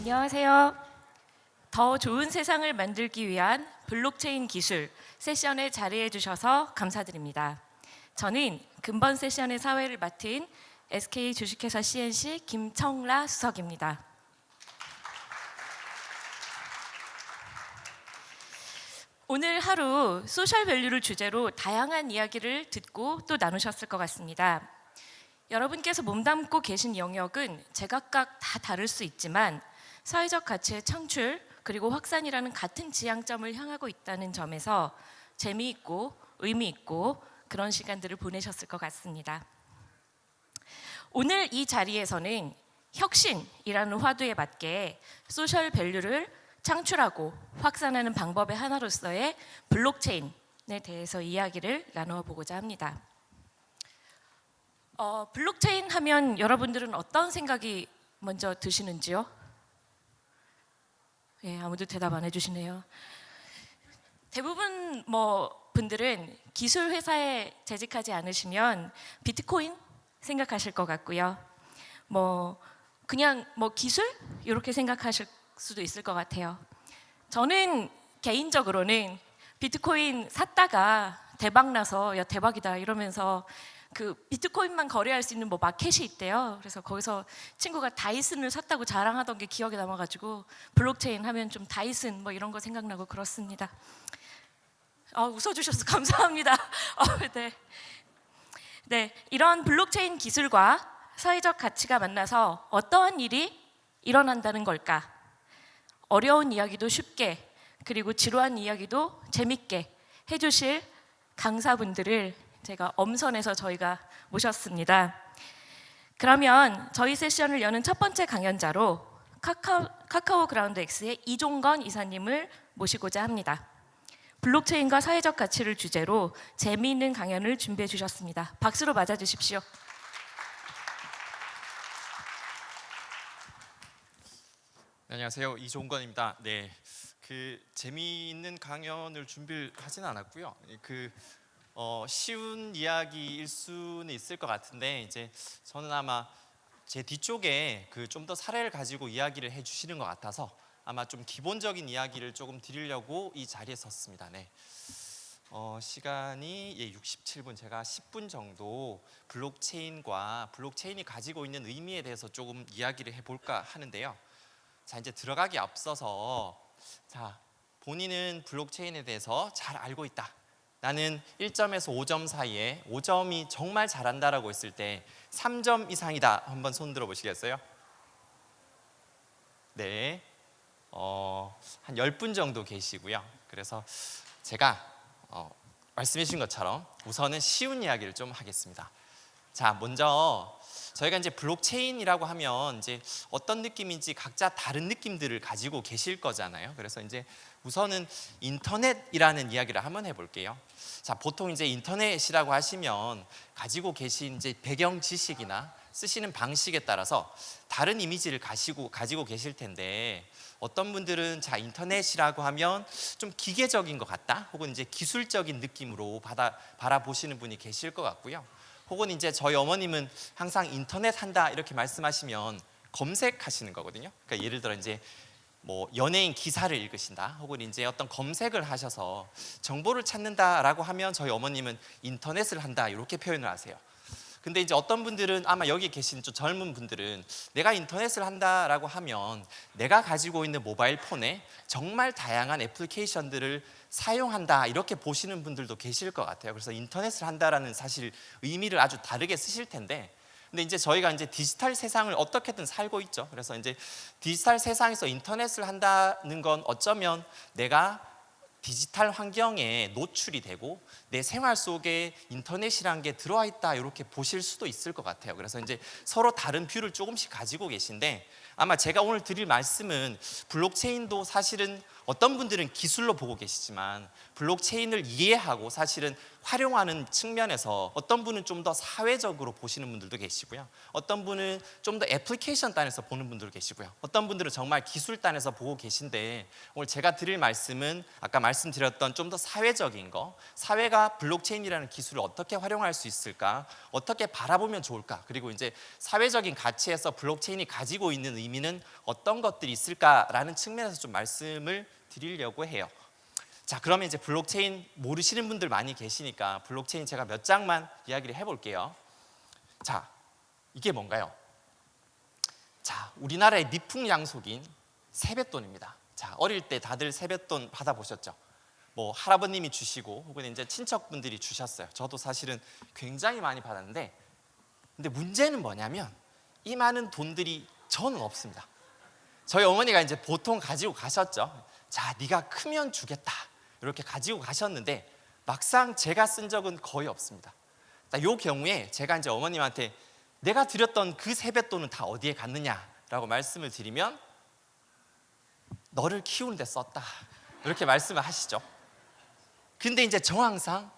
안녕하세요. 더 좋은 세상을 만들기 위한 블록체인 기술 세션에 자리해 주셔서 감사드립니다. 저는 근본 세션의 사회를 맡은 SK 주식회사 CNC 김청라 수석입니다. 오늘 하루 소셜 밸류를 주제로 다양한 이야기를 듣고 또 나누셨을 것 같습니다. 여러분께서 몸담고 계신 영역은 제각각 다 다를 수 있지만 사회적 가치의 창출 그리고 확산이라는 같은 지향점을 향하고 있다는 점에서 재미있고 의미 있고 그런 시간들을 보내셨을 것 같습니다. 오늘 이 자리에서는 혁신이라는 화두에 맞게 소셜 밸류를 창출하고 확산하는 방법의 하나로서의 블록체인에 대해서 이야기를 나누어 보고자 합니다. 블록체인 하면 여러분들은 어떤 생각이 먼저 드시는지요? 예, 아무도 대답 안 해주시네요. 대부분 분들은 기술 회사에 재직하지 않으시면 비트코인 생각하실 것 같고요. 그냥 기술 이렇게 생각하실 수도 있을 것 같아요. 저는 개인적으로는 비트코인 샀다가 대박 나서 야 대박이다 이러면서 그 비트코인만 거래할 수 있는 마켓이 있대요. 그래서 거기서 친구가 다이슨을 샀다고 자랑하던 게 기억에 남아가지고 블록체인 하면 좀 다이슨 이런 거 생각나고 그렇습니다. 웃어주셔서 감사합니다. 네, 이런 블록체인 기술과 사회적 가치가 만나서 어떠한 일이 일어난다는 걸까? 어려운 이야기도 쉽게 그리고 지루한 이야기도 재밌게 해주실 강사분들을 제가 엄선해서 저희가 모셨습니다. 그러면 저희 세션을 여는 첫 번째 강연자로 카카오 그라운드 X의 이종건 이사님을 모시고자 합니다. 블록체인과 사회적 가치를 주제로 재미있는 강연을 준비해 주셨습니다. 박수로 맞아주십시오. 안녕하세요, 이종건입니다. 네, 재미있는 강연을 준비를 하진 않았고요. 쉬운 이야기일 수는 있을 것 같은데 이제 저는 아마 제 뒤쪽에 좀 더 사례를 가지고 이야기를 해주시는 것 같아서 아마 좀 기본적인 이야기를 조금 드리려고 이 자리에 섰습니다. 네. 시간이 67분, 제가 10분 정도 블록체인이 가지고 있는 의미에 대해서 조금 이야기를 해볼까 하는데요. 자, 이제 들어가기 앞서서 본인은 블록체인에 대해서 잘 알고 있다. 나는 1점에서 5점 사이에 5점이 정말 잘한다라고 했을 때 3점 이상이다. 한번 손 들어 보시겠어요? 네. 한 10분 정도 계시고요. 그래서 제가 말씀해 주신 것처럼 우선은 쉬운 이야기를 좀 하겠습니다. 자, 먼저 저희가 이제 블록체인이라고 하면 이제 어떤 느낌인지 각자 다른 느낌들을 가지고 계실 거잖아요. 그래서 이제 우선은 인터넷이라는 이야기를 한번 해볼게요. 자, 보통 이제 인터넷이라고 하시면 가지고 계신 이제 배경 지식이나 쓰시는 방식에 따라서 다른 이미지를 가지고 계실 텐데 어떤 분들은 인터넷이라고 하면 좀 기계적인 것 같다, 혹은 이제 기술적인 느낌으로 바라보시는 분이 계실 것 같고요. 혹은 이제 저희 어머님은 항상 인터넷 한다 이렇게 말씀하시면 검색하시는 거거든요. 그러니까 예를 들어 이제 연예인 기사를 읽으신다, 혹은 이제 어떤 검색을 하셔서 정보를 찾는다라고 하면 저희 어머님은 인터넷을 한다 이렇게 표현을 하세요. 근데 이제 어떤 분들은 아마 여기 계신 좀 젊은 분들은 내가 인터넷을 한다라고 하면 내가 가지고 있는 모바일 폰에 정말 다양한 애플리케이션들을 사용한다 이렇게 보시는 분들도 계실 것 같아요. 그래서 인터넷을 한다라는 사실 의미를 아주 다르게 쓰실 텐데, 근데 이제 저희가 이제 디지털 세상을 어떻게든 살고 있죠. 그래서 이제 디지털 세상에서 인터넷을 한다는 건 어쩌면 내가 디지털 환경에 노출이 되고 내 생활 속에 인터넷이란 게 들어와 있다 이렇게 보실 수도 있을 것 같아요. 그래서 이제 서로 다른 뷰를 조금씩 가지고 계신데, 아마 제가 오늘 드릴 말씀은 블록체인도 사실은 어떤 분들은 기술로 보고 계시지만 블록체인을 이해하고 사실은 활용하는 측면에서 어떤 분은 좀 더 사회적으로 보시는 분들도 계시고요. 어떤 분은 좀 더 애플리케이션 단에서 보는 분들도 계시고요. 어떤 분들은 정말 기술 단에서 보고 계신데 오늘 제가 드릴 말씀은 아까 말씀드렸던 좀 더 사회적인 거, 사회가 블록체인이라는 기술을 어떻게 활용할 수 있을까, 어떻게 바라보면 좋을까, 그리고 이제 사회적인 가치에서 블록체인이 가지고 있는 의미는 어떤 것들이 있을까라는 측면에서 좀 말씀을 드리려고 해요. 자, 그러면 이제 블록체인 모르시는 분들 많이 계시니까 블록체인 제가 몇 장만 이야기를 해볼게요. 자, 이게 뭔가요? 자, 우리나라의 미풍양속인 세뱃돈입니다. 자, 어릴 때 다들 세뱃돈 받아보셨죠? 뭐 할아버님이 주시고 혹은 이제 친척분들이 주셨어요. 저도 사실은 굉장히 많이 받았는데, 근데 문제는 뭐냐면 이 많은 돈들이 저는 없습니다. 저희 어머니가 이제 보통 가지고 가셨죠. 자, 네가 크면 주겠다 이렇게 가지고 가셨는데 막상 제가 쓴 적은 거의 없습니다. 이 경우에 제가 이제 어머님한테 내가 드렸던 그 세뱃돈은 다 어디에 갔느냐라고 말씀을 드리면 너를 키우는 데 썼다 이렇게 말씀을 하시죠. 근데 이제 저 항상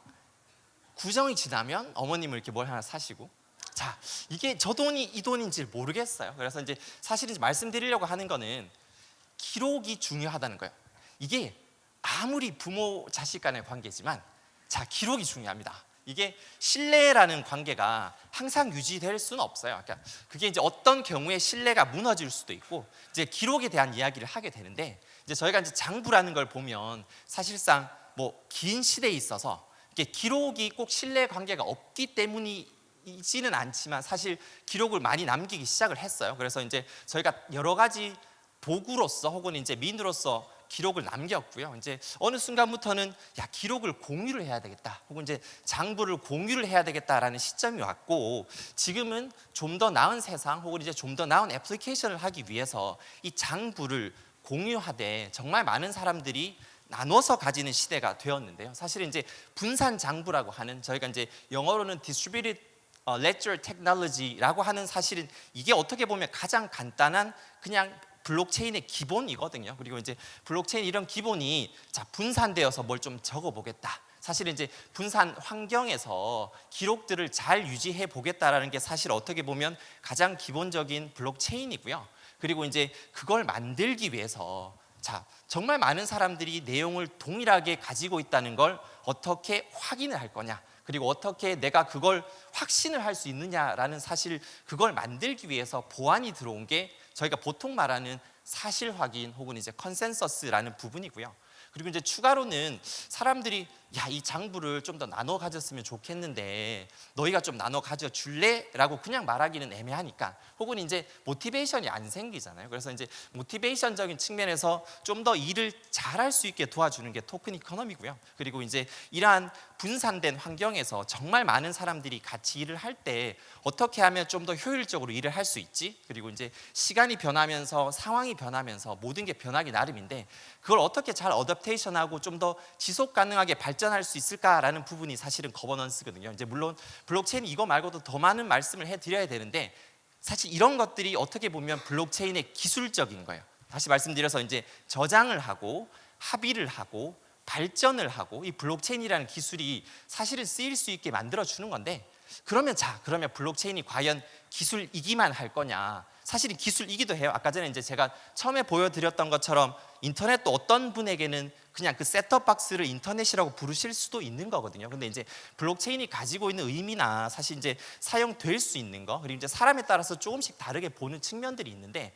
구정이 지나면 어머님을 이렇게 뭘 하나 사시고, 자, 이게 저 돈이 이 돈인지 모르겠어요. 그래서 이제 사실 이제 말씀드리려고 하는 거는 기록이 중요하다는 거예요. 이게 아무리 부모 자식 간의 관계지만 자, 기록이 중요합니다. 이게 신뢰라는 관계가 항상 유지될 수는 없어요. 그러니까 그게 이제 어떤 경우에 신뢰가 무너질 수도 있고 이제 기록에 대한 이야기를 하게 되는데, 이제 저희가 이제 장부라는 걸 보면 사실상 뭐 긴 시대에 있어서 이게 기록이 꼭 신뢰 관계가 없기 때문이지는 않지만 사실 기록을 많이 남기기 시작을 했어요. 그래서 이제 저희가 여러 가지 도구로서 혹은 이제 민으로서 기록을 남겼고요. 이제 어느 순간부터는 야, 기록을 공유를 해야 되겠다, 혹은 이제 장부를 공유를 해야 되겠다라는 시점이 왔고, 지금은 좀 더 나은 세상 혹은 이제 좀 더 나은 애플리케이션을 하기 위해서 이 장부를 공유하되 정말 많은 사람들이 나눠서 가지는 시대가 되었는데요. 사실은 이제 분산 장부라고 하는, 저희가 이제 영어로는 distributed ledger technology라고 하는, 사실은 이게 어떻게 보면 가장 간단한 그냥 블록체인의 기본이거든요. 그리고 이제 블록체인 이런 기본이 자, 분산되어서 뭘 좀 적어보겠다. 사실은 이제 분산 환경에서 기록들을 잘 유지해 보겠다라는 게 사실 어떻게 보면 가장 기본적인 블록체인이고요. 그리고 이제 그걸 만들기 위해서 자, 정말 많은 사람들이 내용을 동일하게 가지고 있다는 걸 어떻게 확인을 할 거냐, 그리고 어떻게 내가 그걸 확신을 할 수 있느냐라는, 사실 그걸 만들기 위해서 보안이 들어온 게 저희가 보통 말하는 사실 확인 혹은 이제 컨센서스라는 부분이고요. 그리고 이제 추가로는 사람들이 야, 이 장부를 좀 더 나눠 가졌으면 좋겠는데 너희가 좀 나눠 가져 줄래? 라고 그냥 말하기는 애매하니까, 혹은 이제 모티베이션이 안 생기잖아요. 그래서 이제 모티베이션적인 측면에서 좀 더 일을 잘할 수 있게 도와주는 게 토큰 이코노미고요. 그리고 이제 이러한 분산된 환경에서 정말 많은 사람들이 같이 일을 할 때 어떻게 하면 좀 더 효율적으로 일을 할 수 있지? 그리고 이제 시간이 변하면서 상황이 변하면서 모든 게 변하기 나름인데 그걸 어떻게 잘 어댑테이션하고 좀 더 지속 가능하게 발전할 수 있을까라는 부분이 사실은 거버넌스거든요. 이제 물론 블록체인 이거 말고도 더 많은 말씀을 해드려야 되는데 사실 이런 것들이 어떻게 보면 블록체인의 기술적인 거예요. 다시 말씀드려서 이제 저장을 하고 합의를 하고 발전을 하고 이 블록체인이라는 기술이 사실은 쓰일 수 있게 만들어 주는 건데, 그러면 블록체인이 과연 기술이기만 할 거냐? 사실은 기술이기도 해요. 아까 전에 이제 제가 처음에 보여드렸던 것처럼 인터넷도 어떤 분에게는 그냥 그 셋톱 박스를 인터넷이라고 부르실 수도 있는 거거든요. 근데 이제 블록체인이 가지고 있는 의미나 사실 이제 사용될 수 있는 거, 그리고 이제 사람에 따라서 조금씩 다르게 보는 측면들이 있는데,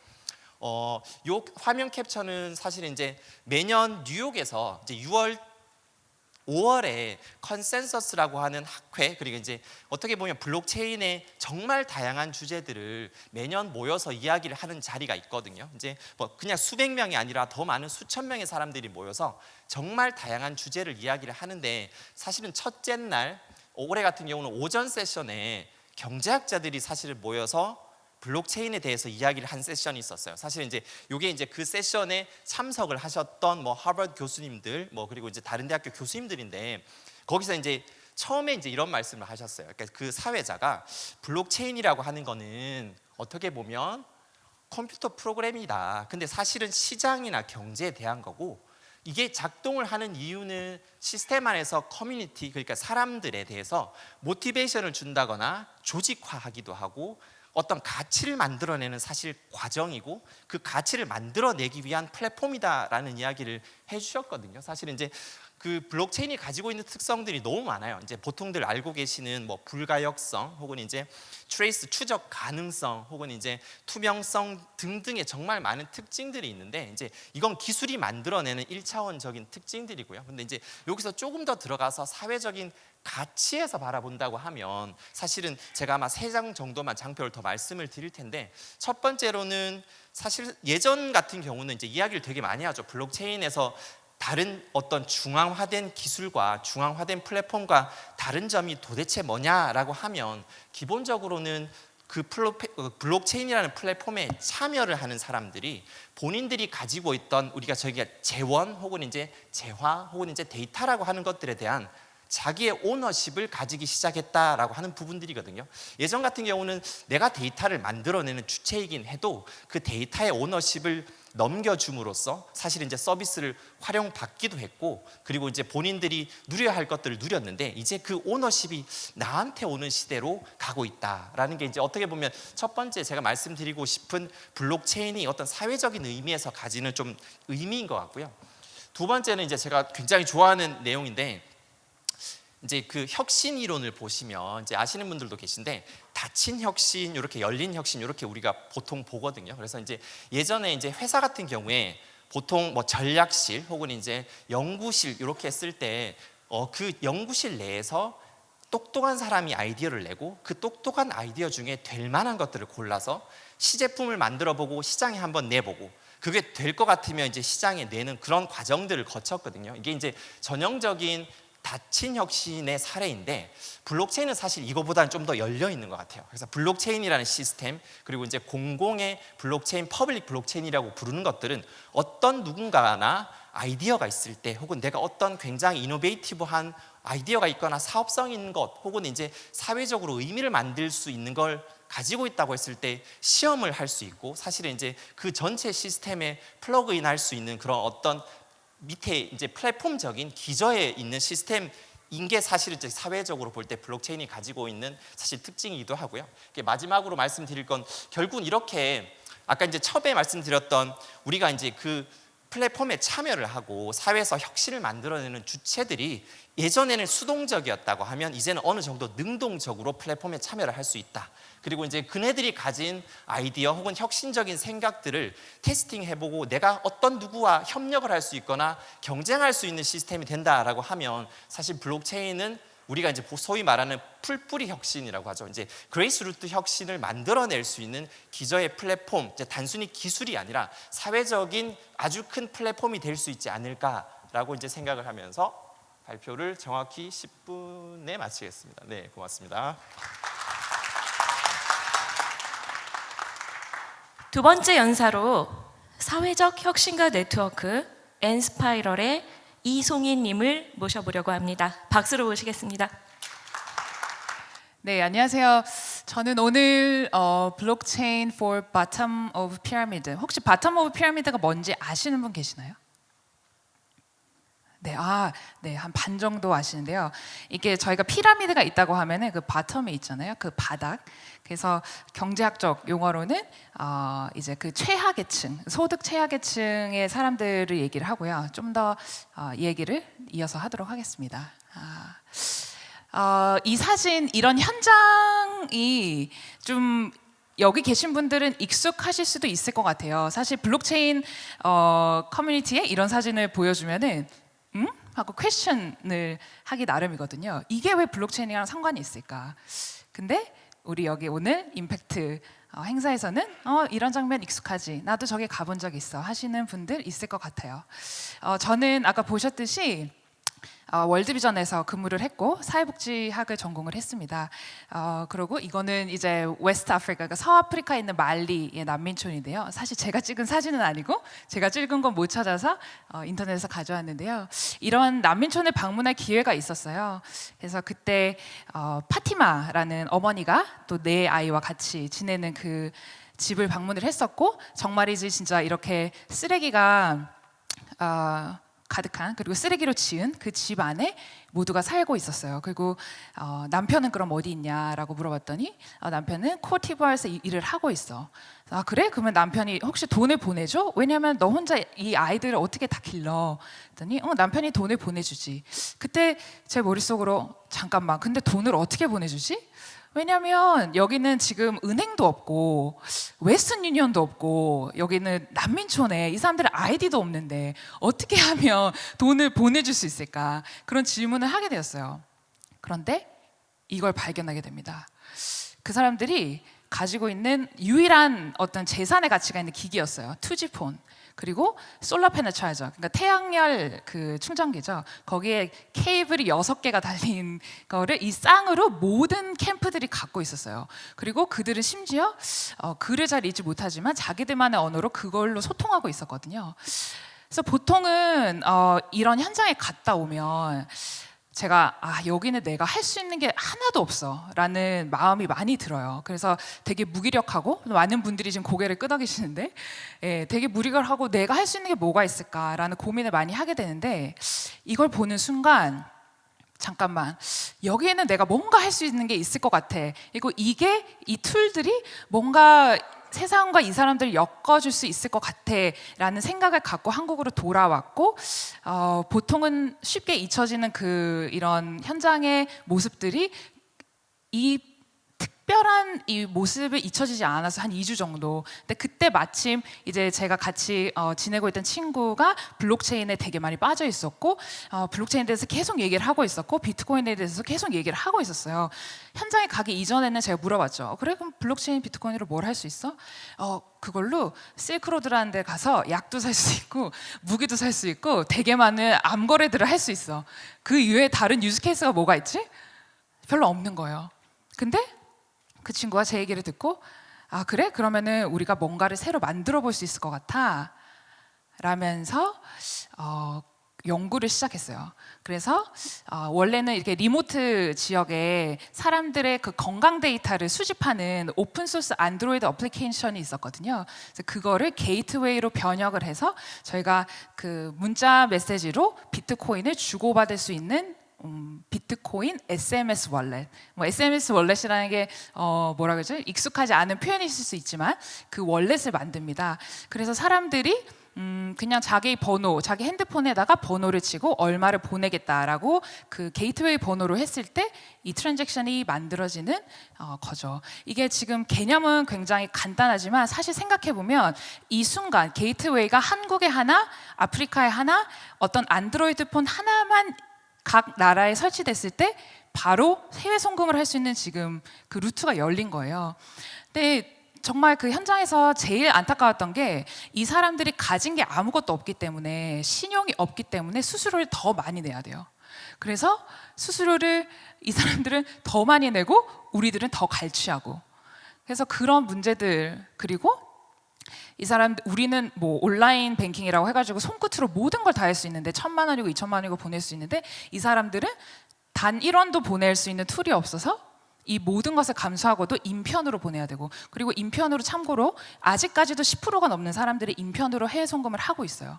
요 화면 캡처는 사실 이제 매년 뉴욕에서 이제 5월에 컨센서스라고 하는 학회, 그리고 이제 어떻게 보면 블록체인의 정말 다양한 주제들을 매년 모여서 이야기를 하는 자리가 있거든요. 이제 뭐 그냥 수백 명이 아니라 더 많은 수천 명의 사람들이 모여서 정말 다양한 주제를 이야기를 하는데, 사실은 첫째 날 올해 같은 경우는 오전 세션에 경제학자들이 사실 모여서 블록체인에 대해서 이야기를 한 세션이 있었어요. 사실 이제 이게 이제 그 세션에 참석을 하셨던 뭐 하버드 교수님들, 뭐 그리고 이제 다른 대학교 교수님들인데, 거기서 이제 처음에 이제 이런 말씀을 하셨어요. 그러니까 그 사회자가 블록체인이라고 하는 거는 어떻게 보면 컴퓨터 프로그램이다. 근데 사실은 시장이나 경제에 대한 거고, 이게 작동을 하는 이유는 시스템 안에서 커뮤니티, 그러니까 사람들에 대해서 모티베이션을 준다거나 조직화하기도 하고 어떤 가치를 만들어내는 사실 과정이고 그 가치를 만들어내기 위한 플랫폼이다라는 이야기를 해주셨거든요. 사실은 이제 그 블록체인이 가지고 있는 특성들이 너무 많아요. 이제 보통들 알고 계시는 뭐 불가역성 혹은 이제 트레이스 추적 가능성 혹은 이제 투명성 등등의 정말 많은 특징들이 있는데 이제 이건 기술이 만들어내는 1차원적인 특징들이고요. 근데 이제 여기서 조금 더 들어가서 사회적인 가치에서 바라본다고 하면 사실은 제가 아마 3장 정도만 장표를 더 말씀을 드릴 텐데 첫 번째로는 사실 예전 같은 경우는 이제 이야기를 되게 많이 하죠. 블록체인에서 다른 어떤 중앙화된 기술과 중앙화된 플랫폼과 다른 점이 도대체 뭐냐라고 하면 기본적으로는 그 블록체인이라는 플랫폼에 참여를 하는 사람들이 본인들이 가지고 있던 우리가 저기가 재원 혹은 이제 재화 혹은 이제 데이터라고 하는 것들에 대한 자기의 오너십을 가지기 시작했다라고 하는 부분들이거든요. 예전 같은 경우는 내가 데이터를 만들어내는 주체이긴 해도 그 데이터의 오너십을 넘겨줌으로써 사실 이제 서비스를 활용받기도 했고 그리고 이제 본인들이 누려야 할 것들을 누렸는데 이제 그 오너십이 나한테 오는 시대로 가고 있다라는 게 이제 어떻게 보면 첫 번째 제가 말씀드리고 싶은 블록체인이 어떤 사회적인 의미에서 가지는 좀 의미인 것 같고요. 두 번째는 이제 제가 굉장히 좋아하는 내용인데 이제 그 혁신 이론을 보시면 이제 아시는 분들도 계신데 닫힌 혁신, 이렇게 열린 혁신 이렇게 우리가 보통 보거든요. 그래서 이제 예전에 이제 회사 같은 경우에 보통 뭐 전략실 혹은 이제 연구실 이렇게 했을 때 그 연구실 내에서 똑똑한 사람이 아이디어를 내고 그 똑똑한 아이디어 중에 될 만한 것들을 골라서 시제품을 만들어보고 시장에 한번 내보고 그게 될 것 같으면 이제 시장에 내는 그런 과정들을 거쳤거든요. 이게 이제 전형적인 닫힌 혁신의 사례인데 블록체인은 사실 이거보다는 좀 더 열려 있는 것 같아요. 그래서 블록체인이라는 시스템 그리고 이제 공공의 블록체인, 퍼블릭 블록체인이라고 부르는 것들은 어떤 누군가나 아이디어가 있을 때 혹은 내가 어떤 굉장히 이노베이티브한 아이디어가 있거나 사업성 있는 것 혹은 이제 사회적으로 의미를 만들 수 있는 걸 가지고 있다고 했을 때 시험을 할 수 있고 사실은 이제 그 전체 시스템에 플러그인 할 수 있는 그런 어떤 밑에 이제 플랫폼적인 기저에 있는 시스템인 게 사실은 이제 사회적으로 볼 때 블록체인이 가지고 있는 사실 특징이기도 하고요. 마지막으로 말씀드릴 건 결국은 이렇게 아까 이제 처음에 말씀드렸던 우리가 이제 그 플랫폼에 참여를 하고 사회에서 혁신을 만들어내는 주체들이 예전에는 수동적이었다고 하면 이제는 어느 정도 능동적으로 플랫폼에 참여를 할 수 있다. 그리고 이제 그네들이 가진 아이디어 혹은 혁신적인 생각들을 테스팅해보고 내가 어떤 누구와 협력을 할 수 있거나 경쟁할 수 있는 시스템이 된다라고 하면 사실 블록체인은 우리가 이제 소위 말하는 풀뿌리 혁신이라고 하죠. 이제 그레이스루트 혁신을 만들어낼 수 있는 기저의 플랫폼, 이제 단순히 기술이 아니라 사회적인 아주 큰 플랫폼이 될 수 있지 않을까라고 이제 생각을 하면서 발표를 정확히 10분에 마치겠습니다. 네, 고맙습니다. 두 번째 연사로 사회적 혁신가 네트워크 엔스파이럴의 이송희님을 모셔보려고 합니다. 박수로 모시겠습니다. 네, 안녕하세요. 저는 오늘 블록체인 for bottom of pyramid. 혹시 bottom of pyramid가 뭔지 아시는 분 계시나요? 네, 한 반 정도 아시는데요. 이게 저희가 피라미드가 있다고 하면은 그 바텀에 있잖아요. 그 바닥. 그래서 경제학적 용어로는 이제 그 최하계층, 소득 최하계층의 사람들을 얘기를 하고요. 좀 더 얘기를 이어서 하도록 하겠습니다. 이 사진, 이런 현장이 좀 여기 계신 분들은 익숙하실 수도 있을 것 같아요. 사실 블록체인 커뮤니티에 이런 사진을 보여주면은 하고 퀘스천을 하기 나름이거든요. 이게 왜 블록체인이랑 상관이 있을까? 근데 우리 여기 오늘 임팩트 행사에서는 이런 장면 익숙하지, 나도 저기 가본 적 있어 하시는 분들 있을 것 같아요. 저는 아까 보셨듯이 월드비전에서 근무를 했고 사회복지학을 전공을 했습니다. 그리고 이거는 이제 웨스트 아프리카, 그러니까 서아프리카에 있는 말리의 난민촌인데요. 사실 제가 찍은 사진은 아니고 제가 찍은 건 못 찾아서 인터넷에서 가져왔는데요. 이런 난민촌을 방문할 기회가 있었어요. 그래서 그때 파티마라는 어머니가 또 내 아이와 같이 지내는 그 집을 방문을 했었고 정말이지 진짜 이렇게 쓰레기가 가득한 그리고 쓰레기로 지은 그 집 안에 모두가 살고 있었어요. 그리고 남편은 그럼 어디 있냐라고 물어봤더니 남편은 코트디부아르에서 일을 하고 있어. 아 그래? 그러면 남편이 혹시 돈을 보내줘? 왜냐면 너 혼자 이 아이들을 어떻게 다 길러? 그랬더니 남편이 돈을 보내주지. 그때 제 머릿속으로 잠깐만 근데 돈을 어떻게 보내주지? 왜냐면 여기는 지금 은행도 없고 웨스턴 유니언도 없고 여기는 난민촌에 이 사람들은 아이디도 없는데 어떻게 하면 돈을 보내줄 수 있을까? 그런 질문을 하게 되었어요. 그런데 이걸 발견하게 됩니다. 그 사람들이 가지고 있는 유일한 어떤 재산의 가치가 있는 기기였어요. 투지폰. 그리고 솔라 패널 차저, 그러니까 태양열 그 충전기죠. 거기에 케이블이 6개가 달린 거를 이 쌍으로 모든 캠프들이 갖고 있었어요. 그리고 그들은 심지어 글을 잘 읽지 못하지만 자기들만의 언어로 그걸로 소통하고 있었거든요. 그래서 보통은 이런 현장에 갔다 오면 제가 여기는 내가 할 수 있는 게 하나도 없어 라는 마음이 많이 들어요. 그래서 되게 무기력하고 많은 분들이 지금 고개를 끄덕이시는데 되게 무기력하고 내가 할 수 있는 게 뭐가 있을까라는 고민을 많이 하게 되는데 이걸 보는 순간 잠깐만 여기에는 내가 뭔가 할 수 있는 게 있을 것 같아. 그리고 이게 이 툴들이 뭔가 세상과 이 사람들을 엮어줄 수 있을 것 같아라는 생각을 갖고 한국으로 돌아왔고 보통은 쉽게 잊혀지는 이런 현장의 모습들이 이 특별한 이 모습을 잊혀지지 않아서 한 2주 정도. 근데 그때 마침 이제 제가 같이 지내고 있던 친구가 블록체인에 되게 많이 빠져 있었고 블록체인에 대해서 계속 얘기를 하고 있었고 비트코인에 대해서 계속 얘기를 하고 있었어요. 현장에 가기 이전에는 제가 물어봤죠. 그래 그럼 블록체인 비트코인으로 뭘 할 수 있어? 그걸로 실크로드라는 데 가서 약도 살 수 있고 무기도 살 수 있고 되게 많은 암거래들을 할 수 있어. 그 이외에 다른 유즈 케이스가 뭐가 있지? 별로 없는 거예요. 근데 그 친구가 제 얘기를 듣고 그래? 그러면은 우리가 뭔가를 새로 만들어 볼 수 있을 것 같아 라면서 연구를 시작했어요. 그래서 원래는 이렇게 리모트 지역에 사람들의 그 건강 데이터를 수집하는 오픈 소스 안드로이드 어플리케이션이 있었거든요. 그래서 그거를 게이트웨이로 번역을 해서 저희가 그 문자 메시지로 비트코인을 주고받을 수 있는 비트코인 SMS 월렛. SMS 월렛이라는 게 뭐라 그러죠? 익숙하지 않은 표현이실 수 있지만 그 월렛을 만듭니다. 그래서 사람들이 그냥 자기 번호, 자기 핸드폰에다가 번호를 치고 얼마를 보내겠다라고 그 게이트웨이 번호로 했을 때 이 트랜잭션이 만들어지는 거죠. 이게 지금 개념은 굉장히 간단하지만 사실 생각해 보면 이 순간 게이트웨이가 한국에 하나, 아프리카에 하나, 어떤 안드로이드 폰 하나만 각 나라에 설치됐을 때 바로 해외 송금을 할 수 있는 지금 그 루트가 열린 거예요. 근데 정말 그 현장에서 제일 안타까웠던 게 이 사람들이 가진 게 아무것도 없기 때문에 신용이 없기 때문에 수수료를 더 많이 내야 돼요. 그래서 수수료를 이 사람들은 더 많이 내고 우리들은 더 갈취하고 그래서 그런 문제들 그리고 이 사람 우리는 뭐 온라인 뱅킹이라고 해가지고 손끝으로 모든 걸 다 할 수 있는데 1,000만 원이고 2,000만 원이고 보낼 수 있는데 이 사람들은 단 1원도 보낼 수 있는 툴이 없어서 이 모든 것을 감수하고도 인편으로 보내야 되고 그리고 인편으로 참고로 아직까지도 10%가 넘는 사람들이 인편으로 해외 송금을 하고 있어요.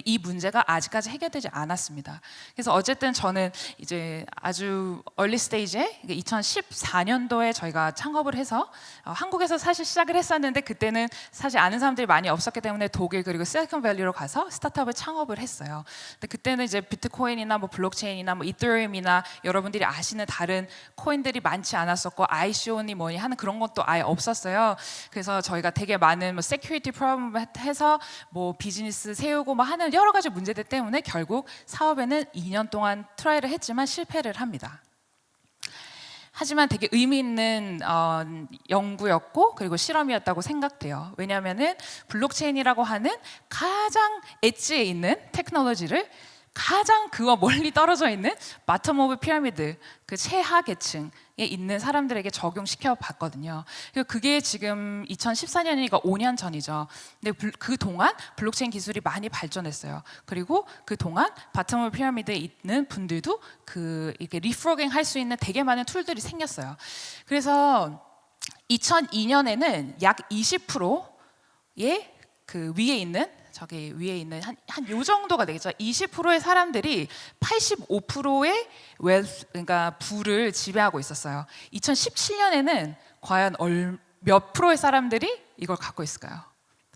이 문제가 아직까지 해결되지 않았습니다. 그래서 어쨌든 저는 이제 아주 얼리 스테이지에 2014년도에 저희가 창업을 해서 한국에서 사실 시작을 했었는데 그때는 사실 아는 사람들이 많이 없었기 때문에 독일 그리고 실리콘밸리로 가서 스타트업을 창업을 했어요. 근데 그때는 이제 비트코인이나 뭐 블록체인이나 뭐 이더리움이나 여러분들이 아시는 다른 코인들이 많지 않았었고 ICO니 뭐니 하는 그런 것도 아예 없었어요. 그래서 저희가 되게 많은 뭐 세큐리티 프로그램 해서 뭐 비즈니스 세우고 뭐 하는 여러 가지 문제들 때문에 결국 사업에는 2년 동안 트라이를 했지만 실패를 합니다. 하지만 되게 의미 있는 연구였고 그리고 실험이었다고 생각돼요. 왜냐하면은 블록체인이라고 하는 가장 엣지에 있는 테크놀로지를 가장 그와 멀리 떨어져 있는 바텀 오브 피라미드 그 최하 계층에 있는 사람들에게 적용시켜 봤거든요. 그게 지금 2014년이니까 5년 전이죠. 근데 그 동안 블록체인 기술이 많이 발전했어요. 그리고 그 동안 바텀 오브 피라미드에 있는 분들도 이렇게 리프로깅 할 수 있는 되게 많은 툴들이 생겼어요. 그래서 2002년에는 약 20%의 그 위에 있는 저기 위에 있는 한 요 정도가 되겠죠. 20%의 사람들이 85%의 그러니까 부를 지배하고 있었어요. 2017년에는 과연 몇 프로의 사람들이 이걸 갖고 있을까요?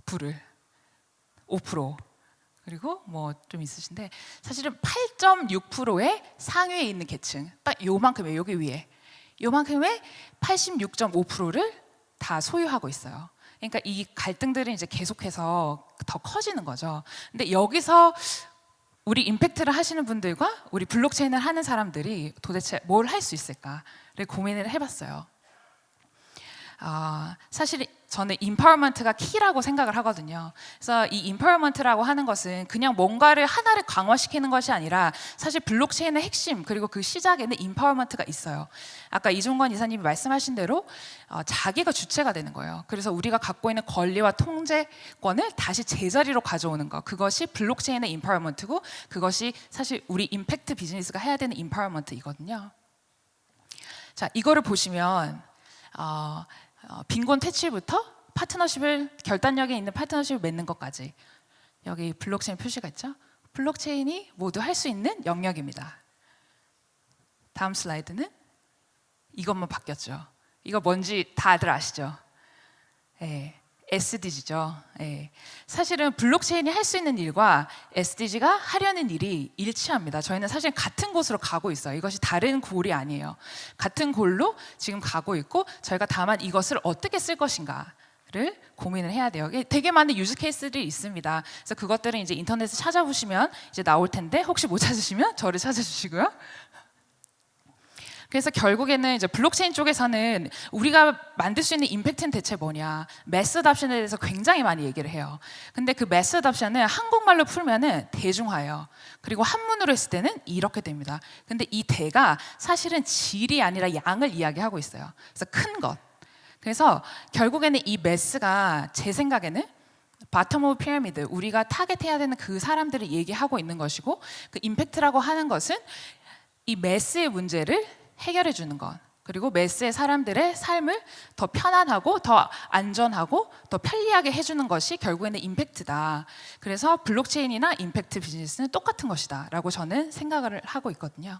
부를 5%. 그리고 뭐 좀 있으신데 사실은 8.6%의 상위에 있는 계층, 딱 요만큼이에요. 여기 위에 요만큼의 86.5%를 다 소유하고 있어요. 그러니까 이 갈등들은 이제 계속해서 더 커지는 거죠. 근데 여기서 우리 임팩트를 하시는 분들과 우리 블록체인을 하는 사람들이 도대체 뭘 할 수 있을까를 고민을 해봤어요. 사실 저는 임파워먼트가 키라고 생각을 하거든요. 그래서 이 임파워먼트라고 하는 것은 그냥 뭔가를 하나를 강화시키는 것이 아니라 사실 블록체인의 핵심 그리고 그 시작에는 임파워먼트가 있어요. 아까 이종건 이사님이 말씀하신 대로 자기가 주체가 되는 거예요. 그래서 우리가 갖고 있는 권리와 통제권을 다시 제자리로 가져오는 것, 그것이 블록체인의 임파워먼트고 그것이 사실 우리 임팩트 비즈니스가 해야 되는 임파워먼트이거든요. 자, 이거를 보시면 빈곤 퇴치부터 파트너십을 결단력에 있는 파트너십을 맺는 것까지 여기 블록체인 표시가 있죠. 블록체인이 모두 할 수 있는 영역입니다. 다음 슬라이드는 이것만 바뀌었죠. 이거 뭔지 다들 아시죠? SDG죠. 사실은 블록체인이 할 수 있는 일과 SDG가 하려는 일이 일치합니다. 저희는 사실 같은 곳으로 가고 있어요. 이것이 다른 골이 아니에요. 같은 골로 지금 가고 있고 저희가 다만 이것을 어떻게 쓸 것인가를 고민을 해야 돼요. 되게 많은 유즈 케이스들이 있습니다. 그래서 그것들은 이제 인터넷에 찾아보시면 이제 나올 텐데 혹시 못 찾으시면 저를 찾아주시고요. 그래서 결국에는 이제 블록체인 쪽에서는 우리가 만들 수 있는 임팩트는 대체 뭐냐, 매스 어답션에 대해서 굉장히 많이 얘기를 해요. 근데 그 매스 어답션은 한국말로 풀면은 대중화예요. 그리고 한문으로 했을 때는 이렇게 됩니다. 근데 이 대가 사실은 질이 아니라 양을 이야기하고 있어요. 그래서 큰 것. 그래서 결국에는 이 매스가 제 생각에는 바텀 오브 피라미드, 우리가 타겟해야 되는 그 사람들을 얘기하고 있는 것이고, 그 임팩트라고 하는 것은 이 매스의 문제를 해결해 주는 것, 그리고 매스의 사람들의 삶을 더 편안하고 더 안전하고 더 편리하게 해주는 것이 결국에는 임팩트다. 그래서 블록체인이나 임팩트 비즈니스는 똑같은 것이다 라고 저는 생각을 하고 있거든요.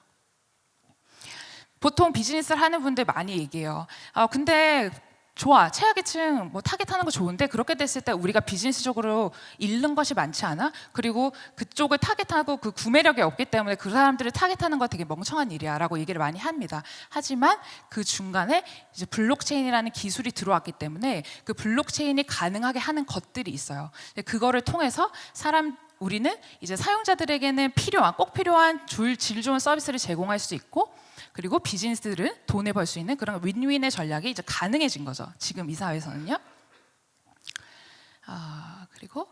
보통 비즈니스를 하는 분들 많이 얘기해요. 근데 좋아, 최하계층 뭐 타겟하는 거 좋은데 그렇게 됐을 때 우리가 비즈니스적으로 잃는 것이 많지 않아? 그리고 그쪽을 타겟하고 그 구매력이 없기 때문에 그 사람들을 타겟하는 거 되게 멍청한 일이야 라고 얘기를 많이 합니다. 하지만 그 중간에 이제 블록체인이라는 기술이 들어왔기 때문에 그 블록체인이 가능하게 하는 것들이 있어요. 그거를 통해서 우리는 이제 사용자들에게는 꼭 필요한 질 좋은 서비스를 제공할 수 있고, 그리고 비즈니스들은 돈을 벌 수 있는 그런 윈윈의 전략이 이제 가능해진 거죠. 지금 이 사회에서는요. 그리고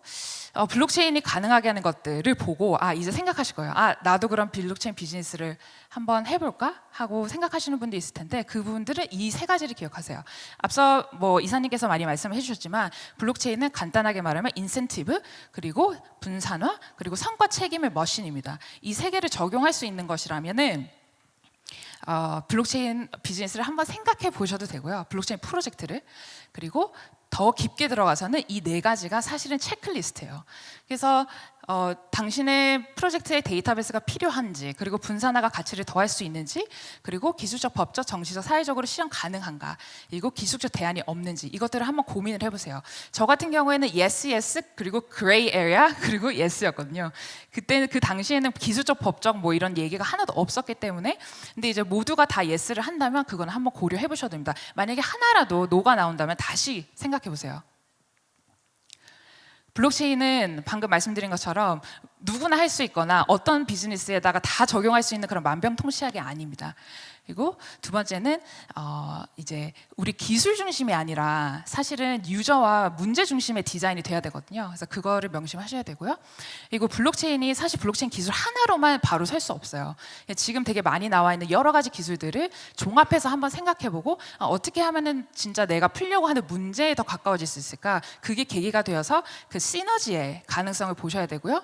블록체인이 가능하게 하는 것들을 보고 이제 생각하실 거예요. 나도 그럼 블록체인 비즈니스를 한번 해볼까 하고 생각하시는 분도 있을 텐데, 그분들은 이 세 가지를 기억하세요. 앞서 뭐 이사님께서 많이 말씀을 해주셨지만 블록체인은 간단하게 말하면 인센티브, 그리고 분산화, 그리고 성과 책임의 머신입니다. 이 세 개를 적용할 수 있는 것이라면은 블록체인 비즈니스를 한번 생각해 보셔도 되고요. 블록체인 프로젝트를. 그리고 더 깊게 들어가서는 이 네 가지가 사실은 체크리스트예요. 그래서 당신의 프로젝트의 데이터베이스가 필요한지, 그리고 분산화가 가치를 더할 수 있는지, 그리고 기술적, 법적, 정치적, 사회적으로 실현 가능한가, 그리고 기술적 대안이 없는지, 이것들을 한번 고민을 해보세요. 저 같은 경우에는 yes, yes, 그리고 gray area, 그리고 yes였거든요. 그때는 그 당시에는 기술적, 법적 뭐 이런 얘기가 하나도 없었기 때문에. 근데 이제 모두가 다 yes를 한다면 그건 한번 고려해 보셔야 됩니다. 만약에 하나라도 no가 나온다면 다시 생각해 보세요. 블록체인은 방금 말씀드린 것처럼 누구나 할 수 있거나 어떤 비즈니스에다가 다 적용할 수 있는 그런 만병통치약이 아닙니다. 그리고 두 번째는 이제 우리 기술 중심이 아니라 사실은 유저와 문제 중심의 디자인이 돼야 되거든요. 그래서 그거를 명심하셔야 되고요. 그리고 블록체인이 사실 블록체인 기술 하나로만 바로 설 수 없어요. 지금 되게 많이 나와 있는 여러 가지 기술들을 종합해서 한번 생각해보고 어떻게 하면은 진짜 내가 풀려고 하는 문제에 더 가까워질 수 있을까? 그게 계기가 되어서 그 시너지의 가능성을 보셔야 되고요.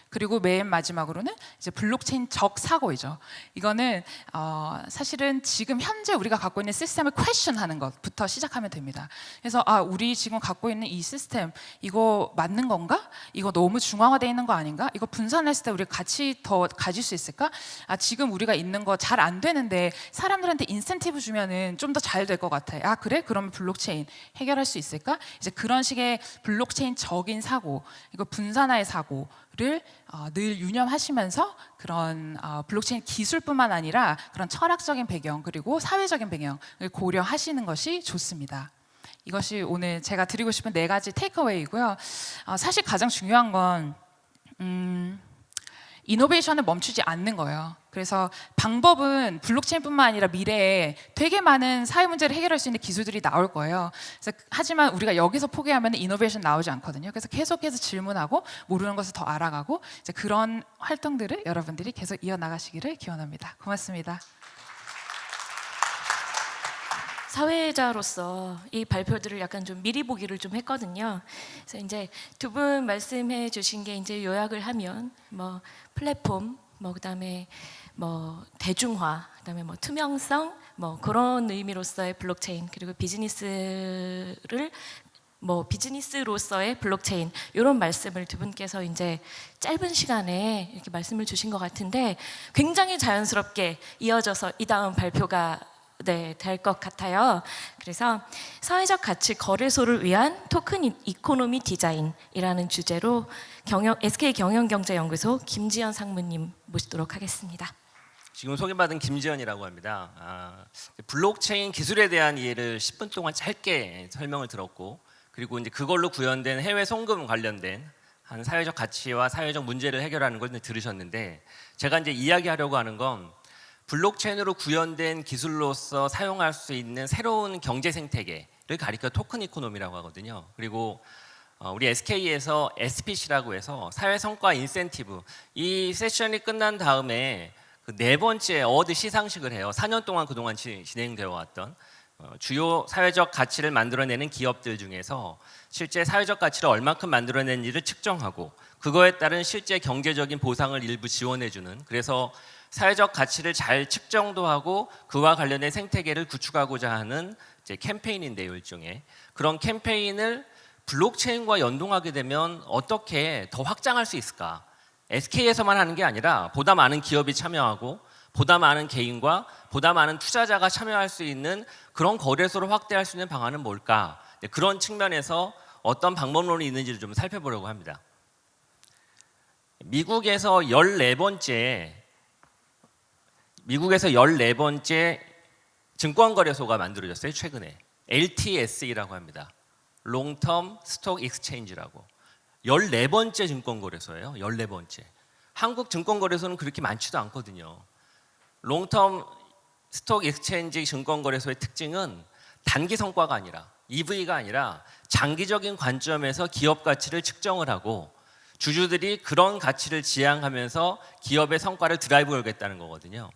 그리고 맨 마지막으로는 이제 블록체인적 사고이죠. 이거는 사실은 지금 현재 우리가 갖고 있는 시스템을 퀘스천하는 것부터 시작하면 됩니다. 그래서 우리 지금 갖고 있는 이 시스템 이거 맞는 건가? 이거 너무 중앙화되어 있는 거 아닌가? 이거 분산했을 때 우리가 같이 더 가질 수 있을까? 지금 우리가 있는 거 잘 안 되는데 사람들한테 인센티브 주면은 좀 더 잘 될 것 같아. 그래? 그러면 블록체인 해결할 수 있을까? 이제 그런 식의 블록체인적인 사고, 이거 분산화의 사고를 늘 유념하시면서 그런 블록체인 기술뿐만 아니라 그런 철학적인 배경 그리고 사회적인 배경을 고려하시는 것이 좋습니다. 이것이 오늘 제가 드리고 싶은 4가지 테이크어웨이고요. 사실 가장 중요한 건 이노베이션을 멈추지 않는 거예요. 그래서 방법은 블록체인뿐만 아니라 미래에 되게 많은 사회 문제를 해결할 수 있는 기술들이 나올 거예요. 그래서 하지만 우리가 여기서 포기하면 이노베이션 나오지 않거든요. 그래서 계속해서 질문하고 모르는 것을 더 알아가고 이제 그런 활동들을 여러분들이 계속 이어나가시기를 기원합니다. 고맙습니다. 사회자로서 이 발표들을 약간 좀 미리 보기를 좀 했거든요. 그래서 이제 두 분 말씀해 주신 게 이제 요약을 하면 뭐 플랫폼, 뭐 그다음에 뭐 대중화, 그다음에 뭐 투명성, 뭐 그런 의미로서의 블록체인, 그리고 비즈니스로서의 블록체인, 이런 말씀을 두 분께서 이제 짧은 시간에 이렇게 말씀을 주신 것 같은데 굉장히 자연스럽게 이어져서 이 다음 발표가 될 것 같아요. 그래서 사회적 가치 거래소를 위한 토큰 이코노미 디자인이라는 주제로 SK 경영경제연구소 김지연 상무님 모시도록 하겠습니다. 지금 소개받은 김지연이라고 합니다. 블록체인 기술에 대한 이해를 10분 동안 짧게 설명을 들었고, 그리고 이제 그걸로 구현된 해외 송금 관련된 한 사회적 가치와 사회적 문제를 해결하는 걸 들으셨는데, 제가 이제 이야기하려고 하는 건 블록체인으로 구현된 기술로서 사용할 수 있는 새로운 경제 생태계를 가리켜 토큰 이코노미라고 하거든요. 그리고 우리 SK에서 SPC라고 해서 사회 성과 인센티브, 이 세션이 끝난 다음에 그 4번째 어워드 시상식을 해요. 4년 동안 그동안 진행되어 왔던 주요 사회적 가치를 만들어내는 기업들 중에서 실제 사회적 가치를 얼마큼 만들어낸지를 측정하고 그거에 따른 실제 경제적인 보상을 일부 지원해주는, 그래서 사회적 가치를 잘 측정도 하고 그와 관련된 생태계를 구축하고자 하는 이제 캠페인인데요. 일종의 그런 캠페인을 블록체인과 연동하게 되면 어떻게 더 확장할 수 있을까? SK에서만 하는 게 아니라 보다 많은 기업이 참여하고 보다 많은 개인과 보다 많은 투자자가 참여할 수 있는 그런 거래소를 확대할 수 있는 방안은 뭘까? 그런 측면에서 어떤 방법론이 있는지를 좀 살펴보려고 합니다. 미국에서 14번째 증권거래소가 만들어졌어요. 최근에 LTSE라고 합니다. 롱텀 스톡 익스체인지라고. 14번째 증권거래소예요. 14번째. 한국 증권거래소는 그렇게 많지도 않거든요. 롱텀 스톡 익스체인지 증권거래소의 특징은 단기 성과가 아니라 EV가 아니라 장기적인 관점에서 기업 가치를 측정을 하고 주주들이 그런 가치를 지향하면서 기업의 성과를 드라이브 걸겠다는 거거든요.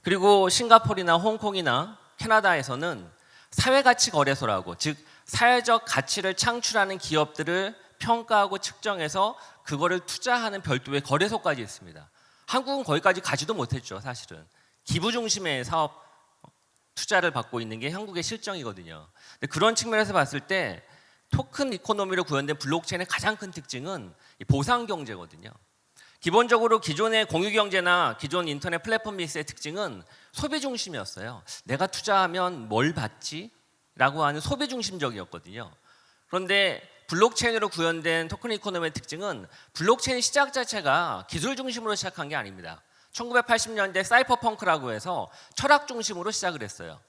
그리고 싱가포르나 홍콩이나 캐나다에서는 사회가치 거래소라고, 즉 사회적 가치를 창출하는 기업들을 평가하고 측정해서 그거를 투자하는 별도의 거래소까지 있습니다. 한국은 거기까지 가지도 못했죠. 사실은 기부 중심의 사업 투자를 받고 있는 게 한국의 실정이거든요. 근데 그런 측면에서 봤을 때 토큰 이코노미로 구현된 블록체인의 가장 큰 특징은 보상 경제거든요. 기본적으로 기존의 공유경제나 기존 인터넷 플랫폼 비즈니스의 특징은 소비 중심이었어요. 내가 투자하면 뭘 받지? 라고 하는 소비 중심적이었거든요. 그런데 블록체인으로 구현된 토큰 이코노미의 특징은 블록체인 시작 자체가 기술 중심으로 시작한 게 아닙니다. 1980년대 사이퍼펑크라고 해서 철학 중심으로 시작을 했어요.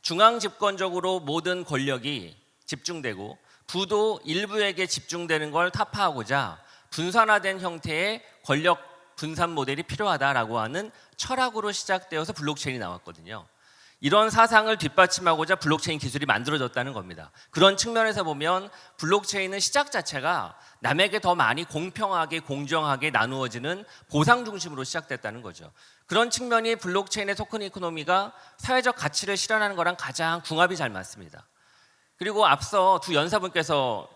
중앙 집권적으로 모든 권력이 집중되고 부도 일부에게 집중되는 걸 타파하고자 분산화된 형태의 권력 분산 모델이 필요하다라고 하는 철학으로 시작되어서 블록체인이 나왔거든요. 이런 사상을 뒷받침하고자 블록체인 기술이 만들어졌다는 겁니다. 그런 측면에서 보면 블록체인은 시작 자체가 남에게 더 많이 공평하게 공정하게 나누어지는 보상 중심으로 시작됐다는 거죠. 그런 측면이 블록체인의 토큰 이코노미가 사회적 가치를 실현하는 거랑 가장 궁합이 잘 맞습니다. 그리고 앞서 두 연사분께서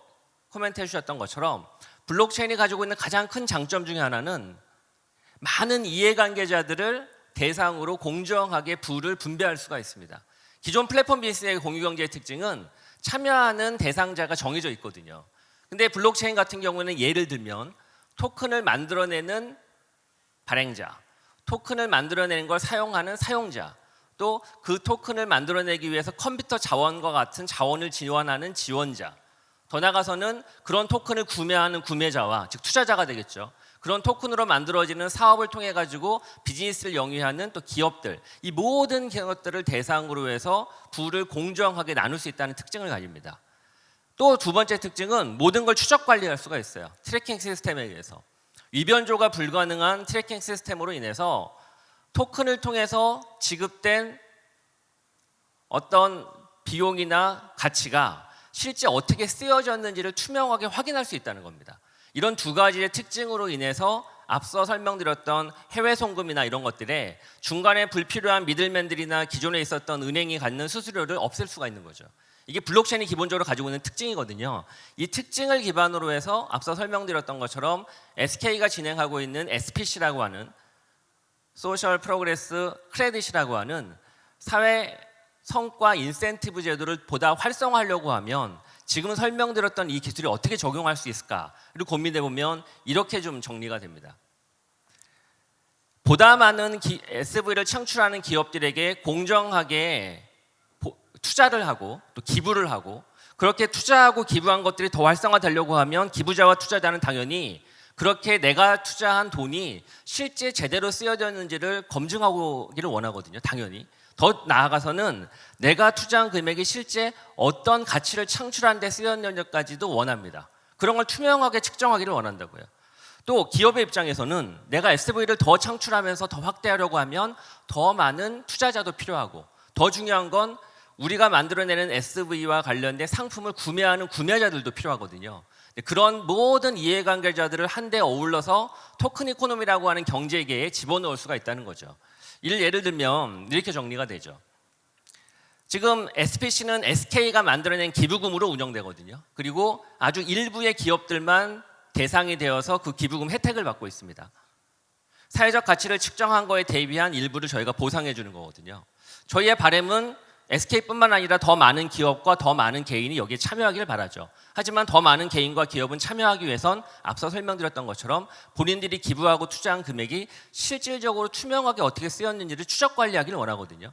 코멘트 해주셨던 것처럼 블록체인이 가지고 있는 가장 큰 장점 중에 하나는 많은 이해관계자들을 대상으로 공정하게 부를 분배할 수가 있습니다. 기존 플랫폼 비즈니스의 공유경제의 특징은 참여하는 대상자가 정해져 있거든요. 근데 블록체인 같은 경우는 예를 들면 토큰을 만들어내는 발행자, 토큰을 만들어내는 걸 사용하는 사용자, 또 그 토큰을 만들어내기 위해서 컴퓨터 자원과 같은 자원을 지원하는 지원자, 더 나아가서는 그런 토큰을 구매하는 구매자와 즉 투자자가 되겠죠. 그런 토큰으로 만들어지는 사업을 통해 가지고 비즈니스를 영위하는 또 기업들, 이 모든 것들을 대상으로 해서 부를 공정하게 나눌 수 있다는 특징을 가집니다. 또 두 번째 특징은 모든 걸 추적 관리할 수가 있어요. 트래킹 시스템에 의해서. 위변조가 불가능한 트래킹 시스템으로 인해서 토큰을 통해서 지급된 어떤 비용이나 가치가 실제 어떻게 쓰여졌는지를 투명하게 확인할 수 있다는 겁니다. 이런 두 가지의 특징으로 인해서 앞서 설명드렸던 해외 송금이나 이런 것들에 중간에 불필요한 미들맨들이나 기존에 있었던 은행이 갖는 수수료를 없앨 수가 있는 거죠. 이게 블록체인이 기본적으로 가지고 있는 특징이거든요. 이 특징을 기반으로 해서 앞서 설명드렸던 것처럼 SK가 진행하고 있는 SPC라고 하는 소셜 프로그레스 크레딧이라고 하는 사회 성과 인센티브 제도를 보다 활성화하려고 하면 지금 설명드렸던 이 기술이 어떻게 적용할 수 있을까를 고민해 보면 이렇게 좀 정리가 됩니다. 보다 많은 SV를 창출하는 기업들에게 공정하게 투자를 하고 또 기부를 하고, 그렇게 투자하고 기부한 것들이 더 활성화되려고 하면 기부자와 투자자는 당연히 그렇게 내가 투자한 돈이 실제 제대로 쓰여졌는지를 검증하기를 원하거든요. 당연히. 더 나아가서는 내가 투자한 금액이 실제 어떤 가치를 창출하는 데 쓰였는지까지도 원합니다. 그런 걸 투명하게 측정하기를 원한다고요. 또 기업의 입장에서는 내가 SV를 더 창출하면서 더 확대하려고 하면 더 많은 투자자도 필요하고, 더 중요한 건 우리가 만들어내는 SV와 관련된 상품을 구매하는 구매자들도 필요하거든요. 그런 모든 이해관계자들을 한데 어울러서 토큰 이코노미라고 하는 경제계에 집어넣을 수가 있다는 거죠. 예를 들면 이렇게 정리가 되죠. 지금 SPC는 SK가 만들어낸 기부금으로 운영되거든요. 그리고 아주 일부의 기업들만 대상이 되어서 그 기부금 혜택을 받고 있습니다. 사회적 가치를 측정한 거에 대비한 일부를 저희가 보상해 주는 거거든요. 저희의 바람은 SK뿐만 아니라 더 많은 기업과 더 많은 개인이 여기에 참여하기를 바라죠. 하지만 더 많은 개인과 기업은 참여하기 위해선 앞서 설명드렸던 것처럼 본인들이 기부하고 투자한 금액이 실질적으로 투명하게 어떻게 쓰였는지를 추적 관리하기를 원하거든요.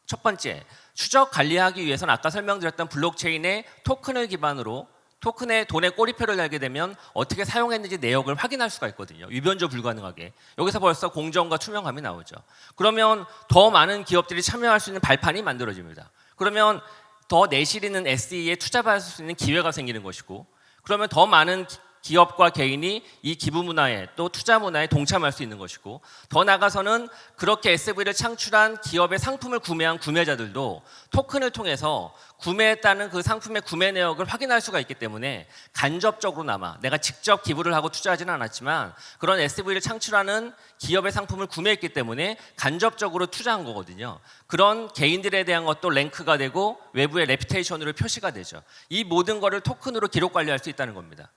첫 번째, 추적 관리하기 위해서는 아까 설명드렸던 블록체인의 토큰을 기반으로 토큰에 돈의 꼬리표를 달게 되면 어떻게 사용했는지 내역을 확인할 수가 있거든요. 위변조 불가능하게. 여기서 벌써 공정과 투명함이 나오죠. 그러면 더 많은 기업들이 참여할 수 있는 발판이 만들어집니다. 그러면 더 내실 있는 SE에 투자받을 수 있는 기회가 생기는 것이고, 그러면 더 많은 기업과 개인이 이 기부 문화에 또 투자 문화에 동참할 수 있는 것이고, 더 나아가서는 그렇게 SV를 창출한 기업의 상품을 구매한 구매자들도 토큰을 통해서 구매했다는 그 상품의 구매 내역을 확인할 수가 있기 때문에 간접적으로나마 내가 직접 기부를 하고 투자하지는 않았지만 그런 SV를 창출하는 기업의 상품을 구매했기 때문에 간접적으로 투자한 거거든요. 그런 개인들에 대한 것도 랭크가 되고 외부의 레피테이션으로 표시가 되죠. 이 모든 거를 토큰으로 기록 관리할 수 있다는 겁니다.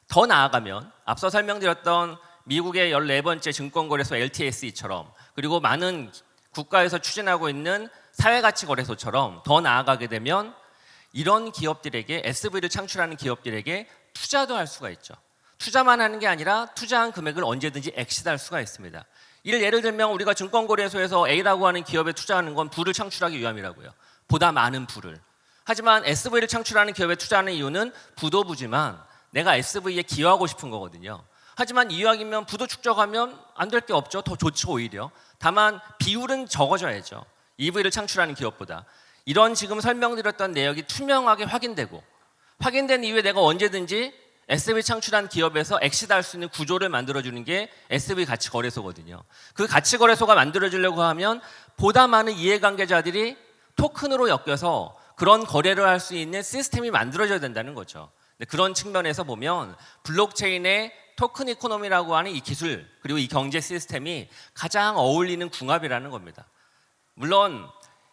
더 나아가면 앞서 설명드렸던 미국의 14번째 증권거래소 LTSE처럼, 그리고 많은 국가에서 추진하고 있는 사회가치거래소처럼 더 나아가게 되면 이런 기업들에게, SV를 창출하는 기업들에게 투자도 할 수가 있죠. 투자만 하는 게 아니라 투자한 금액을 언제든지 엑시트할 수가 있습니다. 예를 들면 우리가 증권거래소에서 A라고 하는 기업에 투자하는 건 부를 창출하기 위함이라고요. 보다 많은 부를. 하지만 SV를 창출하는 기업에 투자하는 이유는 부도 부지만 내가 SV에 기여하고 싶은 거거든요. 하지만 이왕이면 부도 축적하면 안 될 게 없죠. 더 좋죠, 오히려. 다만 비율은 적어져야죠. EV를 창출하는 기업보다. 이런 지금 설명드렸던 내역이 투명하게 확인되고, 확인된 이후에 내가 언제든지 SV 창출한 기업에서 엑시트할 수 있는 구조를 만들어주는 게 SV 가치거래소거든요. 그 가치거래소가 만들어지려고 하면 보다 많은 이해관계자들이 토큰으로 엮여서 그런 거래를 할 수 있는 시스템이 만들어져야 된다는 거죠. 그런 측면에서 보면 블록체인의 토큰 이코노미라고 하는 이 기술, 그리고 이 경제 시스템이 가장 어울리는 궁합이라는 겁니다. 물론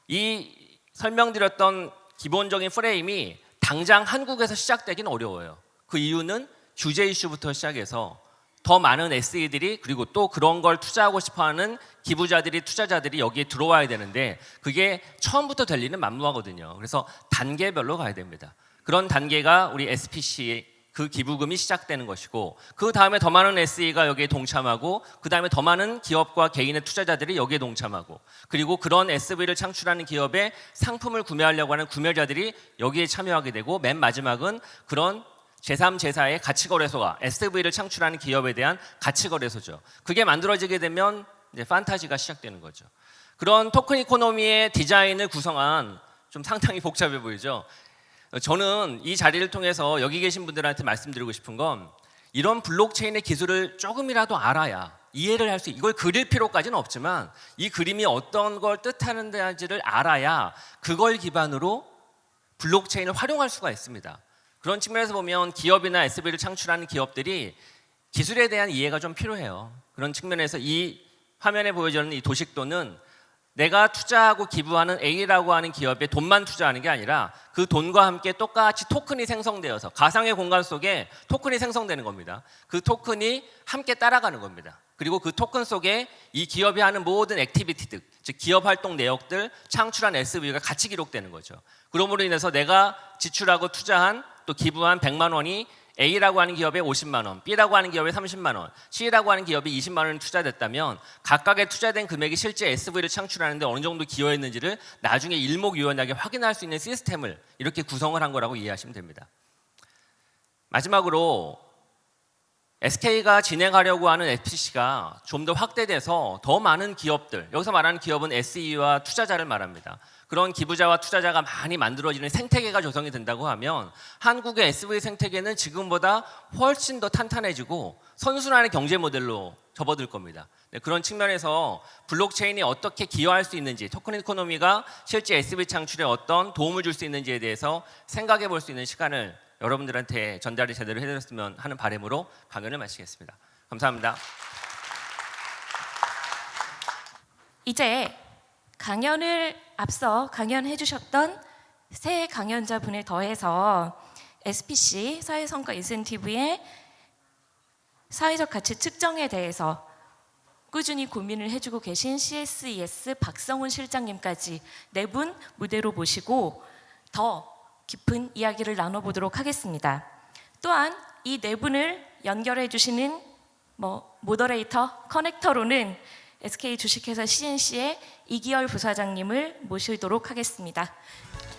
이 설명드렸던 기본적인 프레임이 당장 한국에서 시작되긴 어려워요. 그 이유는 규제 이슈부터 시작해서 더 많은 SE들이 그리고 또 그런 걸 투자하고 싶어하는 기부자들이 투자자들이 여기에 들어와야 되는데 그게 처음부터 될 일은 만무하거든요. 그래서 단계별로 가야 됩니다. 그런 단계가 우리 SPC 그 기부금이 시작되는 것이고 그 다음에 더 많은 SE가 여기에 동참하고 그 다음에 더 많은 기업과 개인의 투자자들이 여기에 동참하고 그리고 그런 SV를 창출하는 기업의 상품을 구매하려고 하는 구매자들이 여기에 참여하게 되고 맨 마지막은 그런 제3, 제4의 가치거래소가 SV를 창출하는 기업에 대한 가치거래소죠. 그게 만들어지게 되면 이제 판타지가 시작되는 거죠. 그런 토큰 이코노미의 디자인을 구성한 좀 상당히 복잡해 보이죠. 저는 이 자리를 통해서 여기 계신 분들한테 말씀드리고 싶은 건 이런 블록체인의 기술을 조금이라도 알아야 이해를 할 수 이걸 그릴 필요까지는 없지만 이 그림이 어떤 걸 뜻하는지를 알아야 그걸 기반으로 블록체인을 활용할 수가 있습니다. 그런 측면에서 보면 기업이나 SV를 창출하는 기업들이 기술에 대한 이해가 좀 필요해요. 그런 측면에서 이 화면에 보여지는 이 도식도는 내가 투자하고 기부하는 A라고 하는 기업에 돈만 투자하는 게 아니라 그 돈과 함께 똑같이 토큰이 생성되어서 가상의 공간 속에 토큰이 생성되는 겁니다. 그 토큰이 함께 따라가는 겁니다. 그리고 그 토큰 속에 이 기업이 하는 모든 액티비티들, 즉 기업 활동 내역들, 창출한 SV가 같이 기록되는 거죠. 그러므로 인해서 내가 지출하고 투자한 또 기부한 100만 원이 A라고 하는 기업에 50만 원, B라고 하는 기업에 30만 원, C라고 하는 기업에 20만 원이 투자됐다면 각각의 투자된 금액이 실제 SV를 창출하는데 어느 정도 기여했는지를 나중에 일목요연하게 확인할 수 있는 시스템을 이렇게 구성을 한 거라고 이해하시면 됩니다. 마지막으로 SK가 진행하려고 하는 SPC가 좀 더 확대돼서 더 많은 기업들, 여기서 말하는 기업은 SE와 투자자를 말합니다. 그런 기부자와 투자자가 많이 만들어지는 생태계가 조성이 된다고 하면 한국의 SV 생태계는 지금보다 훨씬 더 탄탄해지고 선순환의 경제 모델로 접어들 겁니다. 네, 그런 측면에서 블록체인이 어떻게 기여할 수 있는지, 토큰 이코노미가 실제 SV 창출에 어떤 도움을 줄 수 있는지에 대해서 생각해 볼 수 있는 시간을 여러분들한테 전달이 제대로 해드렸으면 하는 바람으로 강연을 마치겠습니다. 감사합니다. 이제 강연을 앞서 강연해 주셨던 새 강연자분에 더해서 SPC 사회성과 인센티브의 사회적 가치 측정에 대해서 꾸준히 고민을 해주고 계신 CSES 박성훈 실장님까지 네 분 무대로 모시고 더 깊은 이야기를 나눠보도록 하겠습니다. 또한 이 네 분을 연결해 주시는 모더레이터, 커넥터로는 SK 주식회사 CNC의 이기열 부사장님을 모시도록 하겠습니다.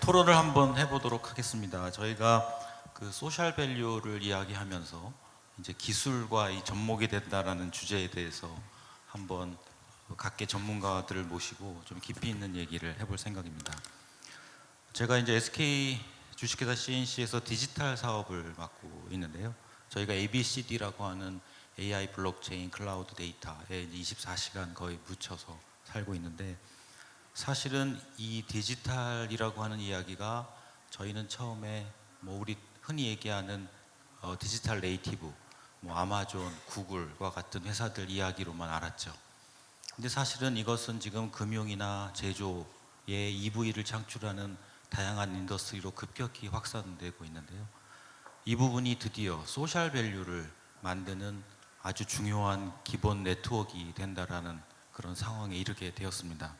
토론을 한번 해보도록 하겠습니다. 저희가 그 소셜 밸류를 이야기하면서 이제 기술과 이 접목이 된다라는 주제에 대해서 한번 각계 전문가들을 모시고 좀 깊이 있는 얘기를 해볼 생각입니다. 제가 이제 SK 주식회사 CNC에서 디지털 사업을 맡고 있는데요. 저희가 ABCD라고 하는 AI 블록체인 클라우드 데이터에 24시간 거의 묻혀서 살고 있는데 사실은 이 디지털이라고 하는 이야기가 저희는 처음에 우리 흔히 얘기하는 디지털 네이티브, 아마존, 구글과 같은 회사들 이야기로만 알았죠. 근데 사실은 이것은 지금 금융이나 제조에 EV를 창출하는 다양한 인더스트리로 급격히 확산되고 있는데요. 이 부분이 드디어 소셜 밸류를 만드는 아주 중요한 기본 네트워크가 된다라는 그런 상황에 이르게 되었습니다.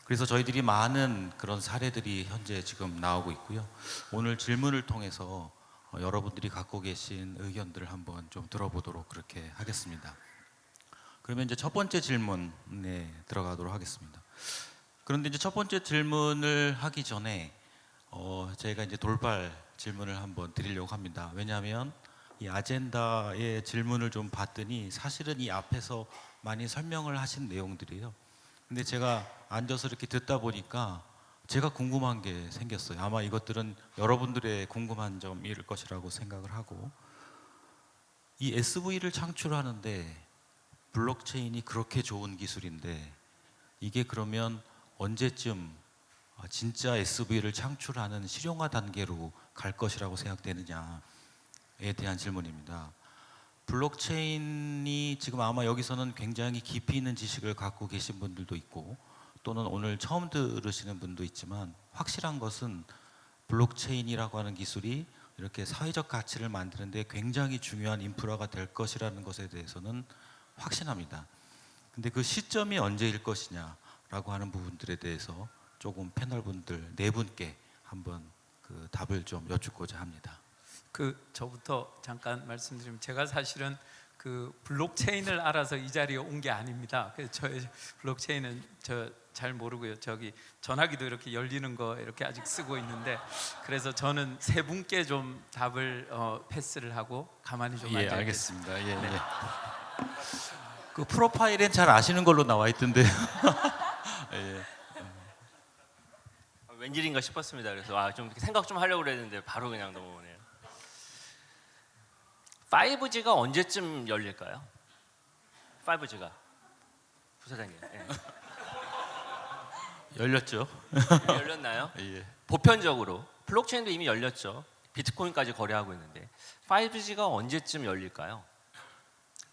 그래서 저희들이 많은 그런 사례들이 현재 지금 나오고 있고요. 오늘 질문을 통해서 여러분들이 갖고 계신 의견들을 한번 좀 들어보도록 그렇게 하겠습니다. 그러면 이제 첫 번째 질문에 들어가도록 하겠습니다. 그런데 이제 첫 번째 질문을 하기 전에 제가 이제 돌발 질문을 한번 드리려고 합니다. 왜냐하면 이 아젠다의 질문을 좀 봤더니 사실은 이 앞에서 많이 설명을 하신 내용들이에요. 근데 제가 앉아서 이렇게 듣다 보니까 제가 궁금한 게 생겼어요. 아마 이것들은 여러분들의 궁금한 점일 것이라고 생각을 하고, 이 SV를 창출하는데 블록체인이 그렇게 좋은 기술인데 이게 그러면 언제쯤 진짜 SV를 창출하는 실용화 단계로 갈 것이라고 생각되느냐에 대한 질문입니다. 블록체인이 지금 아마 여기서는 굉장히 깊이 있는 지식을 갖고 계신 분들도 있고 또는 오늘 처음 들으시는 분도 있지만 확실한 것은 블록체인이라고 하는 기술이 이렇게 사회적 가치를 만드는 데 굉장히 중요한 인프라가 될 것이라는 것에 대해서는 확신합니다. 근데 그 시점이 언제일 것이냐라고 하는 부분들에 대해서 조금 패널 분들 네 분께 한번 그 답을 좀 여쭙고자 합니다. 저부터 잠깐 말씀드리면, 제가 사실은 그 블록체인을 알아서 이 자리에 온 게 아닙니다. 그래서 저의 블록체인은 저 잘 모르고요. 저기 전화기도 이렇게 열리는 거 이렇게 아직 쓰고 있는데, 그래서 저는 세 분께 좀 답을 패스를 하고 가만히 좀 예, 앉아 알겠습니다. 예, 네. 예. 그 프로파일엔 잘 아시는 걸로 나와 있던데요. 예. 웬일인가 싶었습니다. 그래서 좀 생각 좀 하려고 그랬는데 바로 그냥 넘어오네요. 5G가 언제쯤 열릴까요? 5G가 부사장님. 예. 열렸죠. 열렸나요? 예. 보편적으로 블록체인도 이미 열렸죠. 비트코인까지 거래하고 있는데 5G가 언제쯤 열릴까요?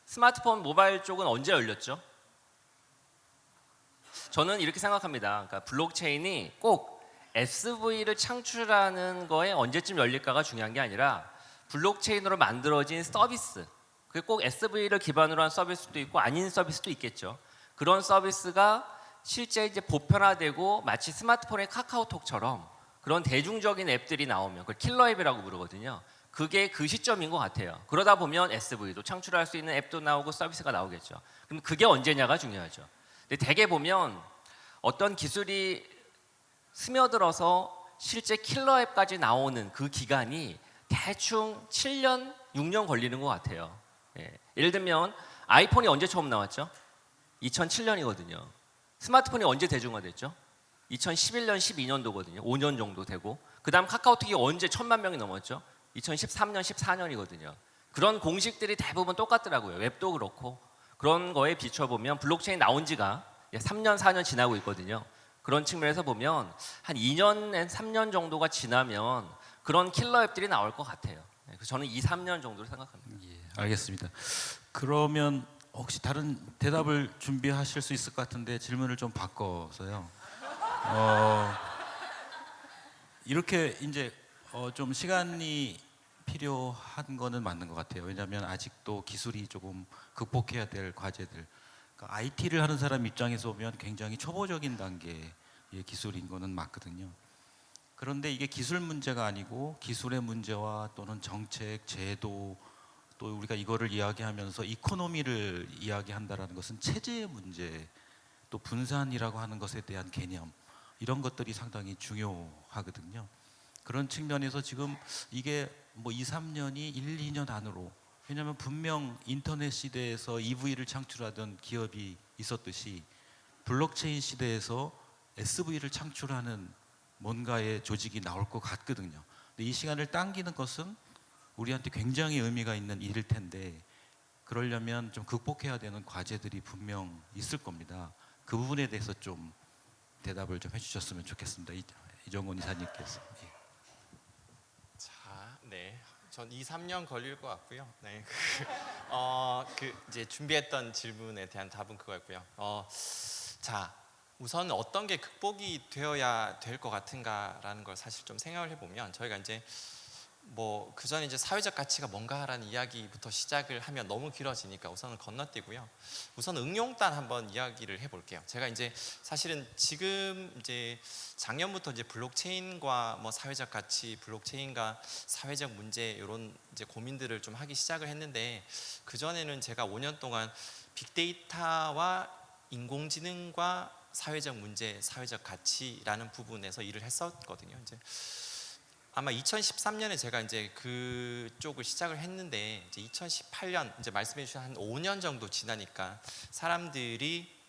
스마트폰 모바일 쪽은 언제 열렸죠? 저는 이렇게 생각합니다. 그러니까 블록체인이 꼭 SV를 창출하는 거에 언제쯤 열릴까가 중요한 게 아니라 블록체인으로 만들어진 서비스, 그게 꼭 SV를 기반으로 한 서비스도 있고 아닌 서비스도 있겠죠. 그런 서비스가 실제 이제 보편화되고 마치 스마트폰의 카카오톡처럼 그런 대중적인 앱들이 나오면 그걸 킬러 앱이라고 부르거든요. 그게 그 시점인 것 같아요. 그러다 보면 SV도 창출할 수 있는 앱도 나오고 서비스가 나오겠죠. 그럼 그게 언제냐가 중요하죠. 근데 대개 보면 어떤 기술이 스며들어서 실제 킬러 앱까지 나오는 그 기간이 대충 7년, 6년 걸리는 것 같아요. 예. 예를 들면 아이폰이 언제 처음 나왔죠? 2007년이거든요. 스마트폰이 언제 대중화됐죠? 2011년, 12년도거든요. 5년 정도 되고, 그 다음 카카오톡이 언제 1000만 명이 넘었죠? 2013년, 14년이거든요. 그런 공식들이 대부분 똑같더라고요. 웹도 그렇고. 그런 거에 비춰보면 블록체인 나온 지가 3년, 4년 지나고 있거든요. 그런 측면에서 보면 한 2년, 3년 정도가 지나면 그런 킬러 앱들이 나올 것 같아요. 그래서 저는 2, 3년 정도로 생각합니다. 예, 알겠습니다. 그러면 혹시 다른 대답을 준비하실 수 있을 것 같은데 질문을 좀 바꿔서요. 이렇게 이제 좀 시간이 필요한 거는 맞는 것 같아요. 왜냐하면 아직도 기술이 조금 극복해야 될 과제들. 그러니까 IT를 하는 사람 입장에서 보면 굉장히 초보적인 단계의 기술인 거는 맞거든요. 그런데 이게 기술 문제가 아니고 기술의 문제와 또는 정책, 제도, 또 우리가 이거를 이야기하면서 이코노미를 이야기한다라는 것은 체제의 문제, 또 분산이라고 하는 것에 대한 개념, 이런 것들이 상당히 중요하거든요. 그런 측면에서 지금 이게 뭐 2, 3년이 1, 2년 안으로, 왜냐하면 분명 인터넷 시대에서 EV를 창출하던 기업이 있었듯이 블록체인 시대에서 SV를 창출하는 뭔가의 조직이 나올 것 같거든요. 근데 이 시간을 당기는 것은 우리한테 굉장히 의미가 있는 일일 텐데, 그러려면 좀 극복해야 되는 과제들이 분명 있을 겁니다. 그 부분에 대해서 좀 대답을 좀 해주셨으면 좋겠습니다. 이정훈 이사님께서. 예. 자, 네. 전 2, 3년 걸릴 것 같고요. 네. 이제 준비했던 질문에 대한 답은 그거였고요. 자, 우선 어떤 게 극복이 되어야 될 것 같은가라는 걸 사실 좀 생각을 해보면, 저희가 이제 뭐 그 전에 이제 사회적 가치가 뭔가라는 이야기부터 시작을 하면 너무 길어지니까 우선은 건너뛰고요. 우선 응용단 한번 이야기를 해볼게요. 제가 이제 사실은 지금 이제 작년부터 이제 블록체인과 뭐 사회적 가치, 블록체인과 사회적 문제 이런 이제 고민들을 좀 하기 시작을 했는데, 그 전에는 제가 5년 동안 빅데이터와 인공지능과 사회적 문제, 사회적 가치라는 부분에서 일을 했었거든요. 이제 아마 2013년에 제가 이제 그쪽을 시작을 했는데, 이제 2018년 이제 말씀해 주신 한 5년 정도 지나니까 사람들이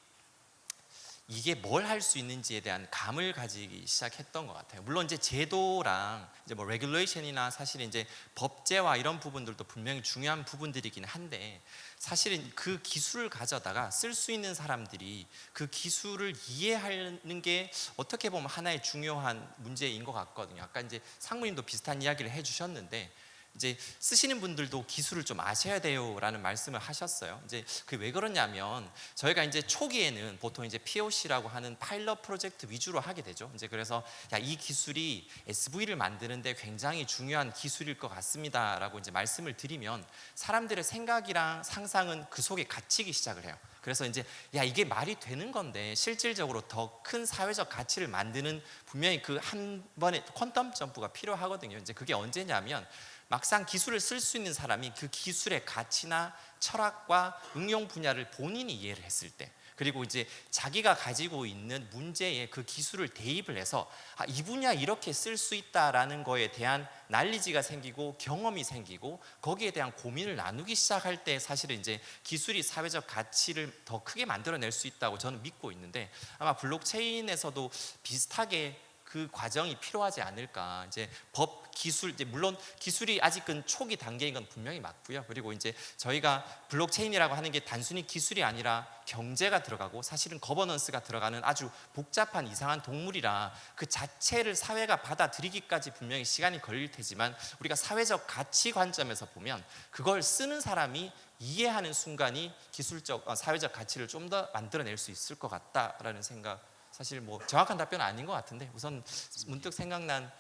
이게 뭘 할 수 있는지에 대한 감을 가지기 시작했던 것 같아요. 물론 이제 제도랑 이제 뭐 레귤레이션이나 사실 이제 법제화 이런 부분들도 분명히 중요한 부분들이긴 한데, 사실은 그 기술을 가져다가 쓸 수 있는 사람들이 그 기술을 이해하는 게 어떻게 보면 하나의 중요한 문제인 것 같거든요. 아까 이제 상무님도 비슷한 이야기를 해주셨는데, 이제 쓰시는 분들도 기술을 좀 아셔야 돼요라는 말씀을 하셨어요. 이제 그 왜 그러냐면 저희가 이제 초기에는 보통 이제 POC라고 하는 파일럿 프로젝트 위주로 하게 되죠. 이제 그래서 야, 이 기술이 SV를 만드는데 굉장히 중요한 기술일 것 같습니다라고 이제 말씀을 드리면 사람들의 생각이랑 상상은 그 속에 갇히기 시작을 해요. 그래서 이제 야, 이게 말이 되는 건데 실질적으로 더 큰 사회적 가치를 만드는 분명히 그 한 번의 퀀텀 점프가 필요하거든요. 이제 그게 언제냐면 막상 기술을 쓸 수 있는 사람이 그 기술의 가치나 철학과 응용 분야를 본인이 이해를 했을 때, 그리고 이제 자기가 가지고 있는 문제에 그 기술을 대입을 해서 아, 이 분야 이렇게 쓸 수 있다라는 거에 대한 난리지가 생기고 경험이 생기고 거기에 대한 고민을 나누기 시작할 때 사실은 이제 기술이 사회적 가치를 더 크게 만들어낼 수 있다고 저는 믿고 있는데, 아마 블록체인에서도 비슷하게 그 과정이 필요하지 않을까. 이제 법 기술, 이제 물론 기술이 아직은 초기 단계인 건 분명히 맞고요. 그리고 이제 저희가 블록체인이라고 하는 게 단순히 기술이 아니라 경제가 들어가고 사실은 거버넌스가 들어가는 아주 복잡한 이상한 동물이라 그 자체를 사회가 받아들이기까지 분명히 시간이 걸릴 테지만 우리가 사회적 가치 관점에서 보면 그걸 쓰는 사람이 이해하는 순간이 기술적 사회적 가치를 좀 더 만들어낼 수 있을 것 같다라는 생각. 사실 뭐 정확한 답변은 아닌 것 같은데 우선 문득 생각난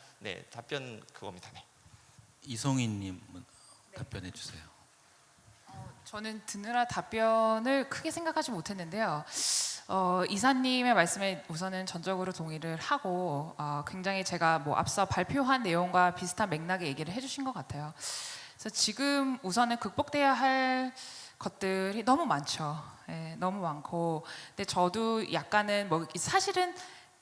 답변 그겁니다. 네. 이송희님은 답변해 주세요. 저는 듣느라 답변을 크게 생각하지 못했는데요. 이사님의 말씀에 우선은 전적으로 동의를 하고 굉장히 제가 뭐 앞서 발표한 내용과 비슷한 맥락의 얘기를 해주신 것 같아요. 그래서 지금 우선은 극복돼야 할 것들이 너무 많죠. 예, 너무 많고, 근데 저도 약간은 뭐 사실은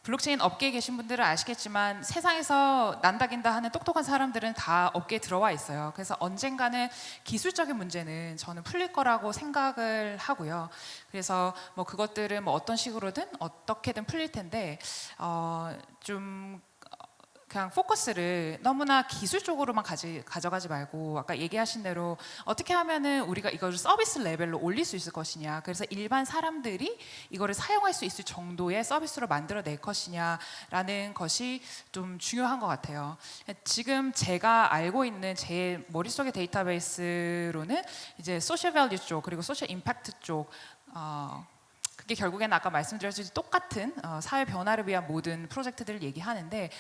블록체인 업계에 계신 분들은 아시겠지만 세상에서 난다긴다 하는 똑똑한 사람들은 다 업계에 들어와 있어요. 그래서 언젠가는 기술적인 문제는 저는 풀릴 거라고 생각을 하고요. 그래서 뭐 그것들은 뭐 어떤 식으로든 어떻게든 풀릴 텐데 좀 그냥 포커스를 너무나 기술 쪽으로만 가져가지 말고 아까 얘기하신 대로 어떻게 하면은 우리가 이걸 서비스 레벨로 올릴 수 있을 것이냐, 그래서 일반 사람들이 이거를 사용할 수 있을 정도의 서비스로 만들어낼 것이냐라는 것이 좀 중요한 것 같아요. 지금 제가 알고 있는 제 머릿속의 데이터베이스로는 이제 소셜 밸류 쪽 그리고 소셜 임팩트 쪽 그게 결국에는 아까 말씀드렸듯이 똑같은 사회 변화를 위한 모든 프로젝트들을 얘기하는데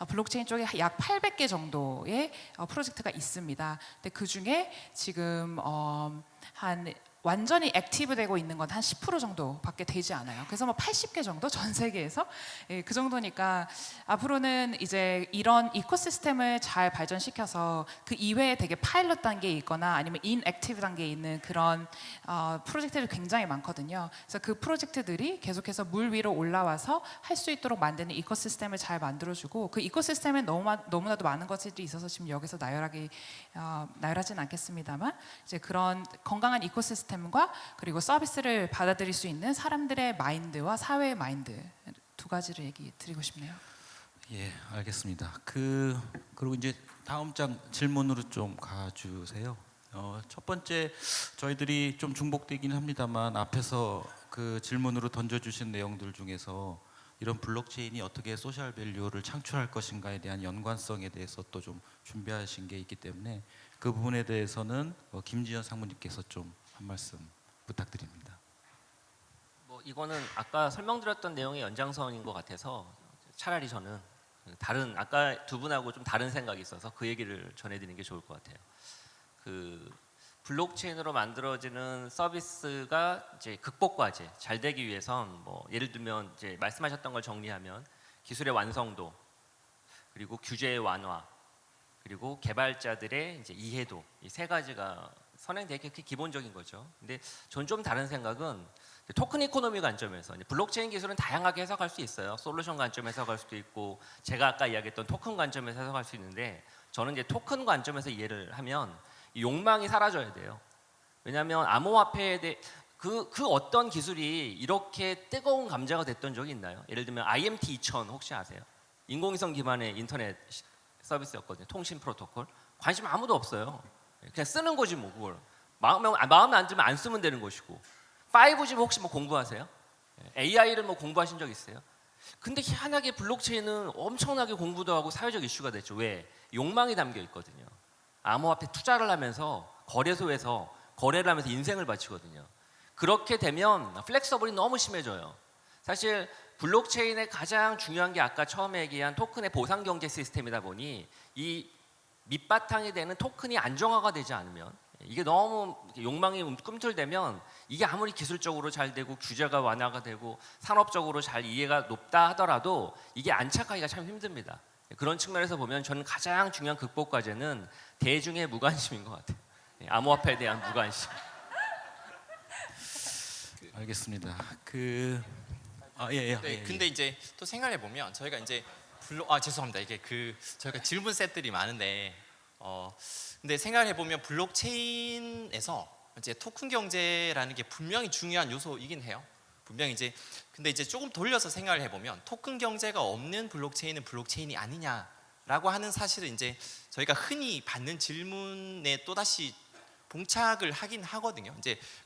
블록체인 쪽에 약 800개 정도의 프로젝트가 있습니다. 근데 그 중에 지금 한 완전히 액티브되고 있는 건 한 10% 정도밖에 되지 않아요. 그래서 뭐 80개 정도 전 세계에서 그 정도니까 앞으로는 이제 이런 이코시스템을 잘 발전시켜서 그 이외에 되게 파일럿 단계에 있거나 아니면 인액티브 단계에 있는 그런 프로젝트들이 굉장히 많거든요. 그래서 그 프로젝트들이 계속해서 물 위로 올라와서 할 수 있도록 만드는 이코시스템을 잘 만들어주고, 그 이코시스템에 너무나도 많은 것들이 있어서 지금 여기서 나열하진 않겠습니다만 이제 그런 건강한 이코시스템과 그리고 서비스를 받아들일 수 있는 사람들의 마인드와 사회의 마인드 두 가지를 얘기 드리고 싶네요. 예, 알겠습니다. 그리고 이제 다음 장 질문으로 좀 가주세요. 첫 번째 저희들이 좀 중복되긴 합니다만 앞에서 그 질문으로 던져주신 내용들 중에서 이런 블록체인이 어떻게 소셜 밸류를 창출할 것인가에 대한 연관성에 대해서 또 좀 준비하신 게 있기 때문에 그 부분에 대해서는 김지연 상무님께서 좀 한 말씀 부탁드립니다. 뭐 이거는 아까 설명드렸던 내용의 연장선인 것 같아서 차라리 저는 다른 아까 두 분하고 좀 다른 생각이 있어서 그 얘기를 전해드리는 게 좋을 것 같아요. 그 블록체인으로 만들어지는 서비스가 이제 극복 과제 잘 되기 위해선 뭐 예를 들면 이제 말씀하셨던 걸 정리하면 기술의 완성도, 그리고 규제의 완화, 그리고 개발자들의 이제 이해도, 이 세 가지가 선행되게 기본적인 거죠. 근데 전 좀 다른 생각은 토큰 이코노미 관점에서 블록체인 기술은 다양하게 해석할 수 있어요. 솔루션 관점에서 해석할 수도 있고 제가 아까 이야기했던 토큰 관점에서 해석할 수 있는데, 저는 이제 토큰 관점에서 이해를 하면 이 욕망이 사라져야 돼요. 왜냐하면 암호화폐에 대해 그 어떤 기술이 이렇게 뜨거운 감자가 됐던 적이 있나요? 예를 들면 IMT 2000 혹시 아세요? 인공위성 기반의 인터넷 서비스였거든요. 통신 프로토콜. 관심 아무도 없어요. 그냥 쓰는 거지 뭐 그걸. 마음에 안 들면 안 쓰면 되는 것이고. 5G 혹시 뭐 공부하세요? AI를 뭐 공부하신 적 있어요? 근데 희한하게 블록체인은 엄청나게 공부도 하고 사회적 이슈가 됐죠. 왜? 욕망이 담겨 있거든요. 암호화폐 투자를 하면서 거래소에서 거래를 하면서 인생을 바치거든요. 그렇게 되면 플렉서블이 너무 심해져요. 사실 블록체인의 가장 중요한 게 아까 처음에 얘기한 토큰의 보상 경제 시스템이다 보니 이 밑바탕이 되는 토큰이 안정화가 되지 않으면 이게 너무 욕망이 꿈틀대면 이게 아무리 기술적으로 잘 되고 규제가 완화가 되고 산업적으로 잘 이해가 높다 하더라도 이게 안착하기가 참 힘듭니다. 그런 측면에서 보면 저는 가장 중요한 극복 과제는 대중의 무관심인 것 같아요. 암호화폐에 대한 무관심. 알겠습니다. 네, 근데 이제 또 생각해 보면 저희가 이제 죄송합니다. 이게 저희가 질문 셋들이 많은데 근데 생각해 보면 블록체인에서 이제 토큰 경제라는 게 분명히 중요한 요소이긴 해요. 분명히 근데 이제 조금 돌려서 생각을 해 보면 토큰 경제가 없는 블록체인은 블록체인이 아니냐라고 하는 사실은 이제 저희가 흔히 받는 질문에 또 다시 봉착을 하긴 하거든요.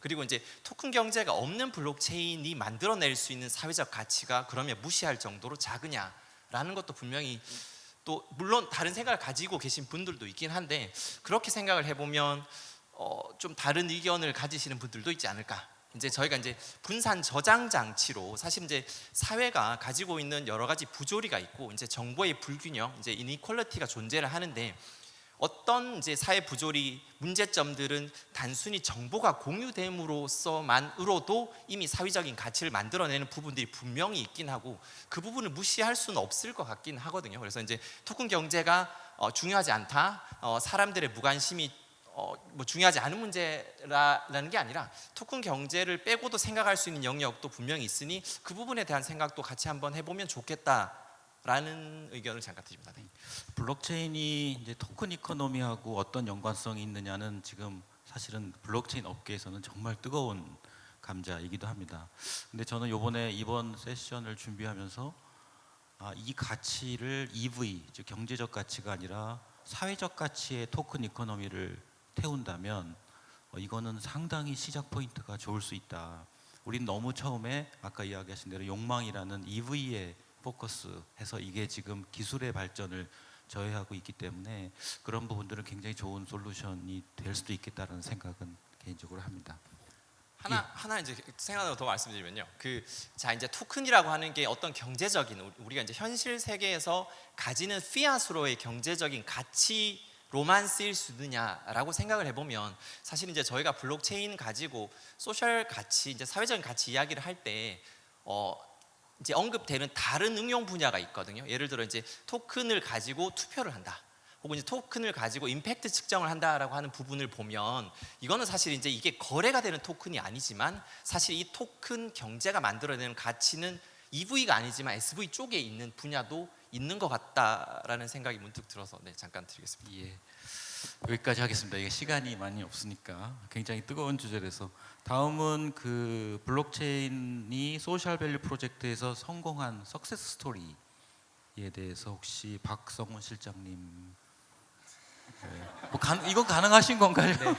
그리고 토큰 경제가 없는 블록체인이 만들어낼 수 있는 사회적 가치가 그러면 무시할 정도로 작으냐라는 것도 분명히 또 물론 다른 생각을 가지고 계신 분들도 있긴 한데 그렇게 생각을 해보면 좀 다른 의견을 가지시는 분들도 있지 않을까. 저희가 분산 저장 장치로 사실 사회가 가지고 있는 여러 가지 부조리가 있고 정보의 불균형, 이니퀄리티가 존재를 하는데 어떤 사회 부조리 문제점들은 단순히 정보가 공유됨으로써만으로도 이미 사회적인 가치를 만들어내는 부분들이 분명히 있긴 하고 그 부분을 무시할 수는 없을 것 같긴 하거든요. 그래서 토큰 경제가 중요하지 않다, 사람들의 무관심이 뭐 중요하지 않은 문제라는 게 아니라 토큰 경제를 빼고도 생각할 수 있는 영역도 분명히 있으니 그 부분에 대한 생각도 같이 한번 해보면 좋겠다라는 의견을 잠깐 드립니다. 네. 블록체인이 이제 토큰 이코노미하고 어떤 연관성이 있느냐는 지금 사실은 블록체인 업계에서는 정말 뜨거운 감자이기도 합니다. 근데 저는 이번 세션을 준비하면서 이 가치를 EV, 즉 경제적 가치가 아니라 사회적 가치의 토큰 이코노미를 태운다면 이거는 상당히 시작 포인트가 좋을 수 있다. 우린 너무 처음에 아까 이야기하신 대로 욕망이라는 EV에 포커스해서 이게 지금 기술의 발전을 저해하고 있기 때문에 그런 부분들은 굉장히 좋은 솔루션이 될 수도 있겠다는 생각은 개인적으로 합니다. 하나 생각나는 거 더 말씀드리면요. 이제 토큰이라고 하는 게 어떤 경제적인 우리가 현실 세계에서 가지는 피앗으로의 경제적인 가치로만 쓰일 수 있느냐라고 생각을 해보면 사실 저희가 블록체인 가지고 소셜 가치, 사회적인 가치 이야기를 할 때 언급되는 다른 응용 분야가 있거든요. 예를 들어 토큰을 가지고 투표를 한다. 혹은 토큰을 가지고 임팩트 측정을 한다라고 하는 부분을 보면 이거는 사실 이게 거래가 되는 토큰이 아니지만 사실 이 토큰 경제가 만들어내는 가치는 EV가 아니지만 SV 쪽에 있는 분야도 있는 것 같다라는 생각이 문득 들어서 잠깐 드리겠습니다. 예, 여기까지 하겠습니다. 이게 시간이 많이 없으니까 굉장히 뜨거운 주제라서 다음은 블록체인이 소셜 밸류 프로젝트에서 성공한 석세스 스토리에 대해서 혹시 박성훈 실장님 이건 가능하신 건가요? 네.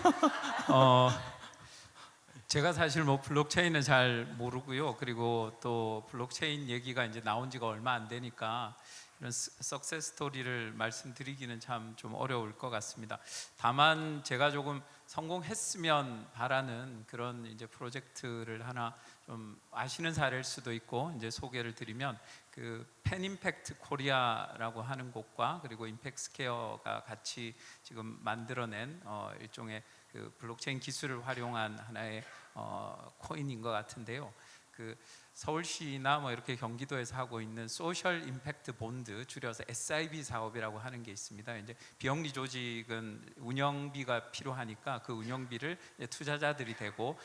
제가 사실 블록체인은 잘 모르고요. 그리고 또 블록체인 얘기가 이제 나온 지가 얼마 안 되니까 이런 석세스 스토리를 말씀드리기는 참 좀 어려울 것 같습니다. 다만 제가 조금 성공했으면 바라는 그런 프로젝트를 하나 좀 아시는 사례일 수도 있고 소개를 드리면 펜임팩트 코리아라고 하는 곳과 그리고 임팩스퀘어가 같이 지금 만들어낸 일종의 블록체인 기술을 활용한 하나의 코인인 것 같은데요. 서울시나 이렇게 경기도에서 하고 있는 소셜 임팩트 본드, 줄여서 SIB 사업이라고 하는 게 있습니다. 비영리 조직은 운영비가 필요하니까 그 운영비를 투자자들이 대고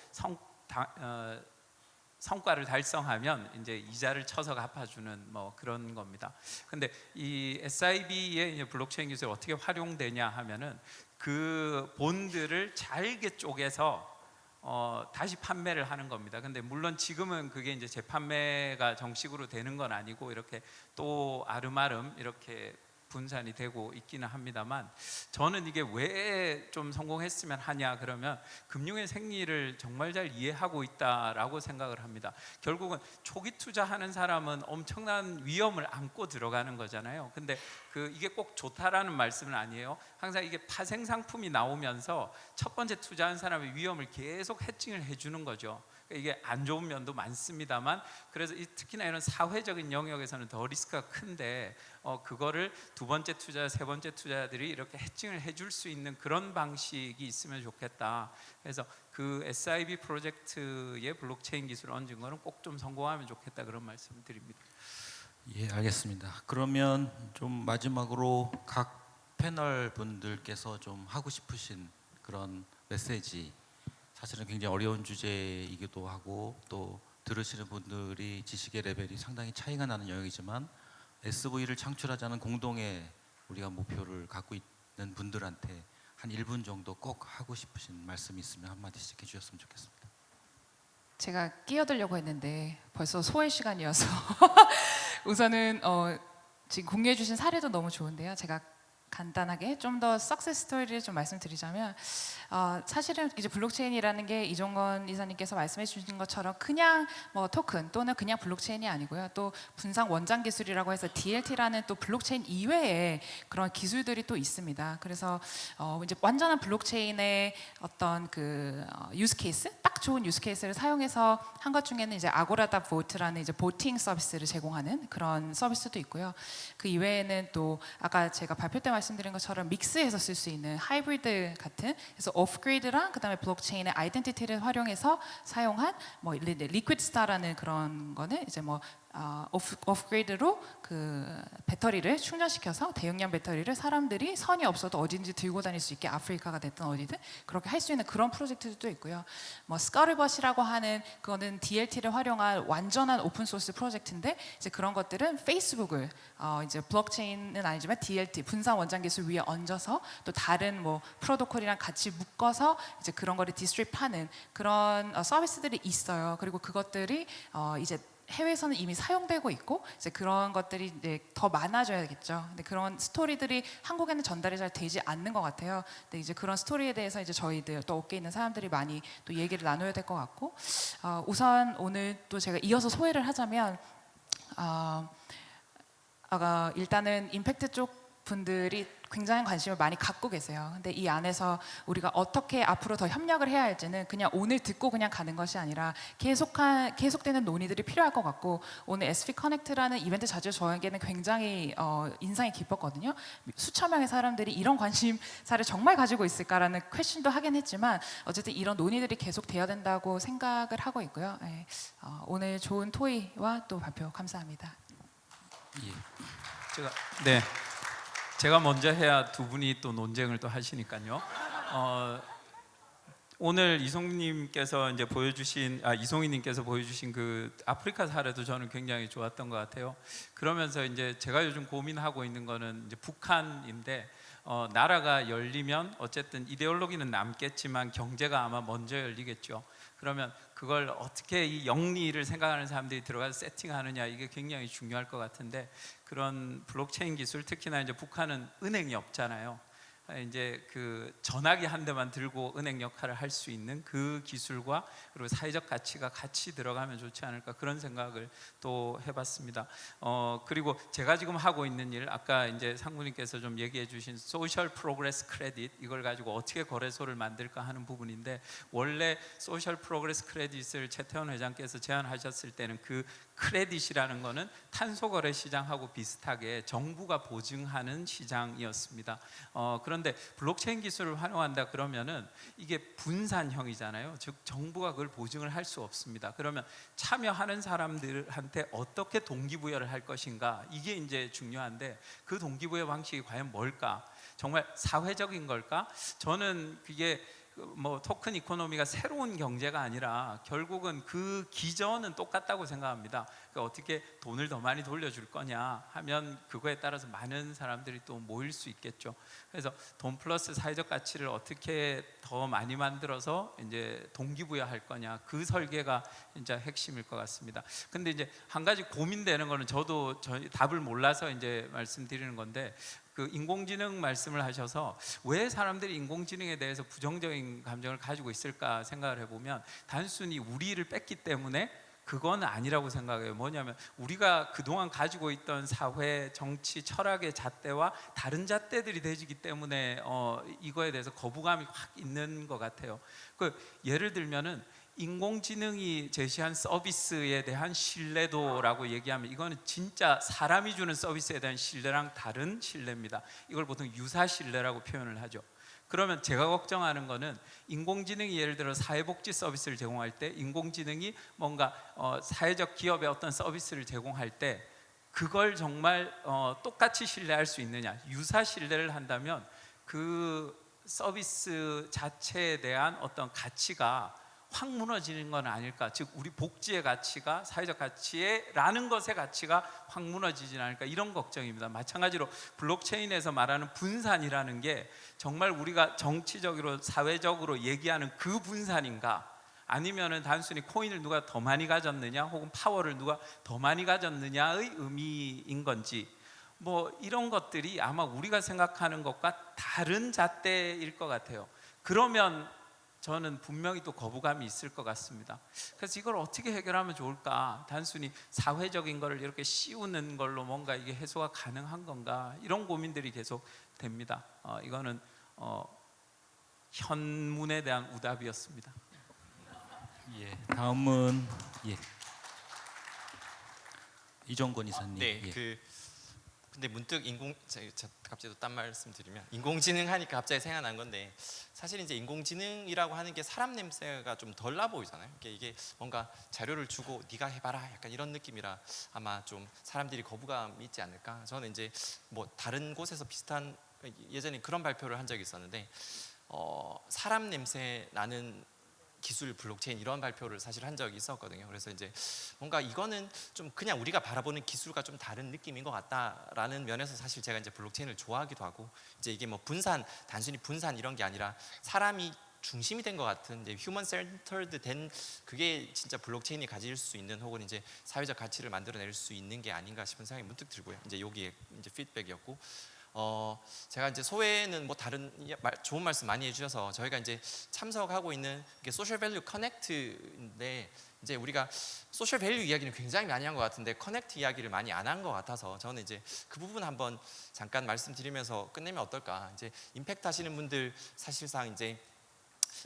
성과를 달성하면 이자를 쳐서 갚아주는 그런 겁니다. 근데 이 SIB의 블록체인 기술이 어떻게 활용되냐 하면은 그 본드를 잘게 쪼개서 다시 판매를 하는 겁니다. 근데 물론 지금은 그게 재판매가 정식으로 되는 건 아니고 이렇게 또 아름아름 이렇게 분산이 되고 있기는 합니다만, 저는 이게 왜 좀 성공했으면 하냐 그러면 금융의 생리를 정말 잘 이해하고 있다라고 생각을 합니다. 결국은 초기 투자하는 사람은 엄청난 위험을 안고 들어가는 거잖아요. 근데 이게 꼭 좋다라는 말씀은 아니에요. 항상 이게 파생 상품이 나오면서 첫 번째 투자한 사람의 위험을 계속 해칭을 해주는 거죠. 이게 안 좋은 면도 많습니다만, 그래서 특히나 이런 사회적인 영역에서는 더 리스크가 큰데 그거를 두 번째 투자, 세 번째 투자들이 이렇게 해칭을 해줄 수 있는 그런 방식이 있으면 좋겠다. 그래서 그 SIB 프로젝트의 블록체인 기술을 얹은 거는 꼭 좀 성공하면 좋겠다, 그런 말씀을 드립니다. 예, 알겠습니다. 그러면 좀 마지막으로 각 패널 분들께서 좀 하고 싶으신 그런 메시지, 사실은 굉장히 어려운 주제이기도 하고 또 들으시는 분들이 지식의 레벨이 상당히 차이가 나는 영역이지만 SV를 창출하자는 공동의 우리가 목표를 갖고 있는 분들한테 한 1분 정도 꼭 하고 싶으신 말씀이 있으면 한마디씩 해주셨으면 좋겠습니다. 제가 끼어들려고 했는데 벌써 소회 시간이어서 우선은 지금 공유해 주신 사례도 너무 좋은데요. 제가 간단하게 좀 더 석세스 스토리를 좀 말씀드리자면, 사실은 이제 블록체인이라는 게 이종건 이사님께서 말씀해 주신 것처럼 그냥 뭐 토큰 또는 그냥 블록체인이 아니고요. 또 분산 원장 기술이라고 해서 DLT라는 또 블록체인 이외에 그런 기술들이 또 있습니다. 그래서 이제 완전한 블록체인의 어떤 그 유스 케이스, 딱 좋은 유스 케이스를 사용해서 한 것 중에는 이제 아고라다 보트라는 이제 보팅 서비스를 제공하는 그런 서비스도 있고요. 그 이외에는 또 아까 제가 발표 때 말씀드린 것처럼 믹스해서 쓸 수 있는 하이브리드 같은, 그래서 오프그리드랑 그다음에 블록체인의 아이덴티티를 활용해서 사용한 뭐 리퀴드 스타라는 그런 거는 이제 뭐 오프그리드로 그 배터리를 충전시켜서 대용량 배터리를 사람들이 선이 없어도 어딘지 들고 다닐 수 있게, 아프리카가 됐든 어디든 그렇게 할 수 있는 그런 프로젝트도 있고요. 뭐 스커틀벗이라고 하는 그거는 DLT를 활용한 완전한 오픈 소스 프로젝트인데, 이제 그런 것들은 페이스북을 이제 블록체인은 아니지만 DLT 분산 원장 기술 위에 얹어서 또 다른 뭐 프로토콜이랑 같이 묶어서 이제 그런 거를 디스트립하는 그런 서비스들이 있어요. 그리고 그것들이 이제 해외에서는 이미 사용되고 있고 이제 그런 것들이 이제 더 많아져야겠죠. 근데 그런 스토리들이 한국에는 전달이 잘 되지 않는 것 같아요. 근데 이제 그런 스토리에 대해서 이제 저희들 또 업계에 있는 사람들이 많이 또 얘기를 나눠야 될 것 같고, 우선 오늘 또 제가 이어서 소회를 하자면, 일단은 임팩트 쪽 분들이 굉장히 관심을 많이 갖고 계세요. 근데 이 안에서 우리가 어떻게 앞으로 더 협력을 해야 할지는 그냥 오늘 듣고 그냥 가는 것이 아니라 계속되는 논의들이 필요할 것 같고, 오늘 SV 커넥트라는 이벤트 자체 저에게는 굉장히 인상이 깊었거든요. 수천 명의 사람들이 이런 관심사를 정말 가지고 있을까라는 퀘션도 하긴 했지만 어쨌든 이런 논의들이 계속돼야 된다고 생각을 하고 있고요. 네. 오늘 좋은 토의와 또 발표 감사합니다. 예. 제가 먼저 해야 두 분이 또 논쟁을 또 하시니까요. 오늘 이송님께서 이제 이송희님께서 보여주신 그 아프리카 사례도 저는 굉장히 좋았던 것 같아요. 그러면서 이제 제가 요즘 고민하고 있는 거는 이제 북한인데, 나라가 열리면 어쨌든 이데올로기는 남겠지만 경제가 아마 먼저 열리겠죠. 그러면 그걸 어떻게 이 영리를 생각하는 사람들이 들어가서 세팅하느냐, 이게 굉장히 중요할 것 같은데, 그런 블록체인 기술, 특히나 이제 북한은 은행이 없잖아요. 이제 그 전화기 한 대만 들고 은행 역할을 할 수 있는 그 기술과 그리고 사회적 가치가 같이 들어가면 좋지 않을까, 그런 생각을 또 해봤습니다. 그리고 제가 지금 하고 있는 일, 아까 이제 상무님께서 좀 얘기해주신 소셜 프로그레스 크레딧, 이걸 가지고 어떻게 거래소를 만들까 하는 부분인데, 원래 소셜 프로그레스 크레딧을 최태원 회장께서 제안하셨을 때는 그 크레딧이라는 거는 탄소 거래 시장하고 비슷하게 정부가 보증하는 시장이었습니다. 그런데 블록체인 기술을 활용한다 그러면은 이게 분산형이잖아요. 즉 정부가 그걸 보증을 할 수 없습니다. 그러면 참여하는 사람들한테 어떻게 동기부여를 할 것인가, 이게 이제 중요한데, 그 동기부여 방식이 과연 뭘까? 정말 사회적인 걸까? 저는 그게 뭐 토큰 이코노미가 새로운 경제가 아니라 결국은 그 기전은 똑같다고 생각합니다. 그러니까 어떻게 돈을 더 많이 돌려줄 거냐 하면 그거에 따라서 많은 사람들이 또 모일 수 있겠죠. 그래서 돈 플러스 사회적 가치를 어떻게 더 많이 만들어서 이제 동기부여할 거냐, 그 설계가 진짜 핵심일 것 같습니다. 근데 이제 한 가지 고민되는 거는 저도 답을 몰라서 이제 말씀드리는 건데, 그 인공지능 말씀을 하셔서 왜 사람들이 인공지능에 대해서 부정적인 감정을 가지고 있을까 생각을 해보면 단순히 우리를 뺐기 때문에 그건 아니라고 생각해요. 뭐냐면 우리가 그동안 가지고 있던 사회, 정치, 철학의 잣대와 다른 잣대들이 되지기 때문에 이거에 대해서 거부감이 확 있는 것 같아요. 그 예를 들면은 인공지능이 제시한 서비스에 대한 신뢰도라고 얘기하면 이거는 진짜 사람이 주는 서비스에 대한 신뢰랑 다른 신뢰입니다. 이걸 보통 유사 신뢰라고 표현을 하죠. 그러면 제가 걱정하는 거는 인공지능이 예를 들어 사회복지 서비스를 제공할 때, 인공지능이 뭔가 사회적 기업의 어떤 서비스를 제공할 때 그걸 정말 똑같이 신뢰할 수 있느냐, 유사 신뢰를 한다면 그 서비스 자체에 대한 어떤 가치가 확 무너지는 건 아닐까. 즉 우리 복지의 가치가, 사회적 가치라는 것의 가치가 확 무너지진 않을까, 이런 걱정입니다. 마찬가지로 블록체인에서 말하는 분산이라는 게 정말 우리가 정치적으로 사회적으로 얘기하는 그 분산인가, 아니면은 단순히 코인을 누가 더 많이 가졌느냐 혹은 파워를 누가 더 많이 가졌느냐의 의미인 건지, 뭐 이런 것들이 아마 우리가 생각하는 것과 다른 잣대일 것 같아요. 그러면 저는 분명히 또 거부감이 있을 것 같습니다. 그래서 이걸 어떻게 해결하면 좋을까? 단순히 사회적인 거를 이렇게 씌우는 걸로 뭔가 이게 해소가 가능한 건가? 이런 고민들이 계속 됩니다. 이거는 현문에 대한 우답이었습니다. 예, 다음은 이정권 이사님. 네, 예. 근데 문득 제가 갑자기 또 딴 말씀 드리면 인공지능 하니까 갑자기 생각난 건데, 사실 이제 인공지능이라고 하는 게 사람 냄새가 좀 덜 나 보이잖아요. 이게 뭔가 자료를 주고 네가 해봐라 약간 이런 느낌이라 아마 좀 사람들이 거부감이 있지 않을까. 저는 이제 뭐 다른 곳에서 비슷한, 예전에 그런 발표를 한 적이 있었는데 사람 냄새 나는 기술 블록체인 이런 발표를 사실 한 적이 있었거든요. 그래서 이제 뭔가 이거는 좀 그냥 우리가 바라보는 기술과 좀 다른 느낌인 것 같다라는 면에서 사실 제가 이제 블록체인을 좋아하기도 하고, 이제 이게 뭐 단순히 분산 이런 게 아니라 사람이 중심이 된 것 같은, 이제 휴먼 센터드 된, 그게 진짜 블록체인이 가질 수 있는 혹은 이제 사회적 가치를 만들어낼 수 있는 게 아닌가 싶은 생각이 문득 들고요. 이제 여기에 이제 피드백이었고, 제가 이제 소회는 뭐 다른 좋은 말씀 많이 해주셔서 저희가 이제 참석하고 있는 게 소셜 밸류 커넥트인데, 이제 우리가 소셜 밸류 이야기는 굉장히 많이 한 것 같은데 커넥트 이야기를 많이 안 한 것 같아서 저는 이제 그 부분 한번 잠깐 말씀드리면서 끝내면 어떨까. 이제 임팩트 하시는 분들 사실상 이제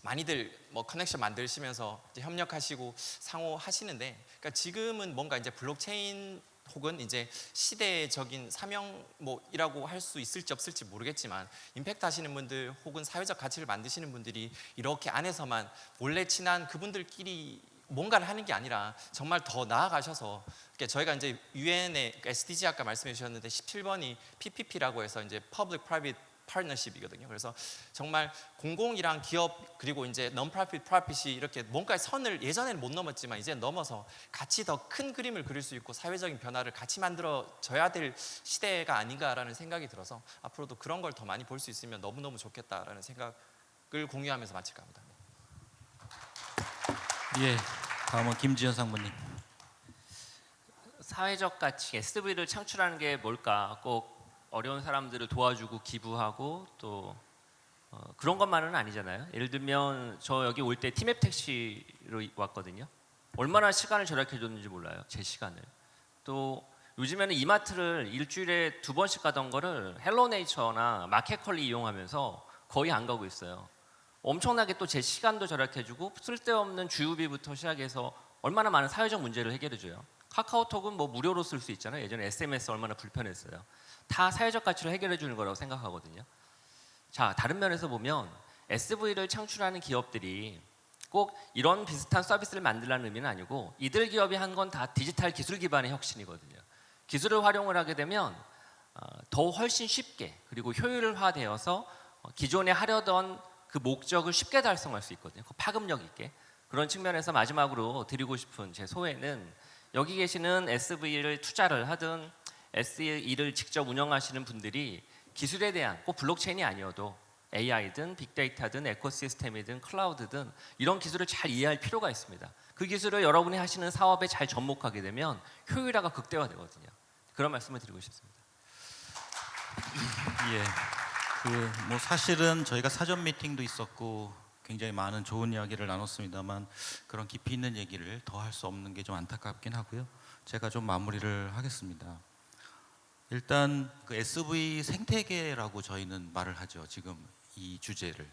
많이들 뭐 커넥션 만드시면서 이제 협력하시고 상호 하시는데, 그러니까 지금은 뭔가 이제 블록체인 혹은 이제 시대적인 사명 뭐이라고 할 수 있을지 없을지 모르겠지만, 임팩트 하시는 분들 혹은 사회적 가치를 만드시는 분들이 이렇게 안에서만 몰래 친한 그분들끼리 뭔가를 하는 게 아니라 정말 더 나아가셔서, 그러니까 저희가 이제 유엔의 SDG 아까 말씀해 주셨는데 17번이 PPP라고 해서 이제 Public Private 파트너십이거든요. 그래서 정말 공공이랑 기업 그리고 이제 non-profit profit이 이렇게 뭔가의 선을 예전에는 못 넘었지만 이제 넘어서 같이 더 큰 그림을 그릴 수 있고 사회적인 변화를 같이 만들어져야 될 시대가 아닌가라는 생각이 들어서 앞으로도 그런 걸 더 많이 볼 수 있으면 너무너무 좋겠다라는 생각을 공유하면서 마칠까 합니다. 예, 다음은 김지현 상무님. 사회적 가치 SV를 창출하는 게 뭘까? 꼭 어려운 사람들을 도와주고 기부하고 또 그런 것만은 아니잖아요. 예를 들면 저 여기 올 때 티맵 택시로 왔거든요. 얼마나 시간을 절약해 줬는지 몰라요. 제 시간을. 또 요즘에는 이마트를 일주일에 2번씩 가던 거를 헬로네이처나 마켓컬리 이용하면서 거의 안 가고 있어요. 엄청나게 또 제 시간도 절약해 주고 쓸데없는 주유비부터 시작해서 얼마나 많은 사회적 문제를 해결해 줘요. 카카오톡은 뭐 무료로 쓸 수 있잖아요. 예전에 SMS 얼마나 불편했어요. 다 사회적 가치를 해결해 주는 거라고 생각하거든요. 자, 다른 면에서 보면 SV를 창출하는 기업들이 꼭 이런 비슷한 서비스를 만들라는 의미는 아니고, 이들 기업이 한 건 다 디지털 기술 기반의 혁신이거든요. 기술을 활용을 하게 되면 더 훨씬 쉽게 그리고 효율화되어서 기존에 하려던 그 목적을 쉽게 달성할 수 있거든요. 파급력 있게. 그런 측면에서 마지막으로 드리고 싶은 제 소회는 여기 계시는 SV를 투자를 하든 SE를 직접 운영하시는 분들이 기술에 대한 꼭 블록체인이 아니어도 AI든 빅데이터든 에코시스템이든 클라우드든 이런 기술을 잘 이해할 필요가 있습니다. 그 기술을 여러분이 하시는 사업에 잘 접목하게 되면 효율화가 극대화되거든요. 그런 말씀을 드리고 싶습니다. 예. 뭐 사실은 저희가 사전 미팅도 있었고 굉장히 많은 좋은 이야기를 나눴습니다만 그런 깊이 있는 얘기를 더 할 수 없는 게 좀 안타깝긴 하고요. 제가 좀 마무리를 하겠습니다. 일단 그 SV 생태계라고 저희는 말을 하죠. 지금 이 주제를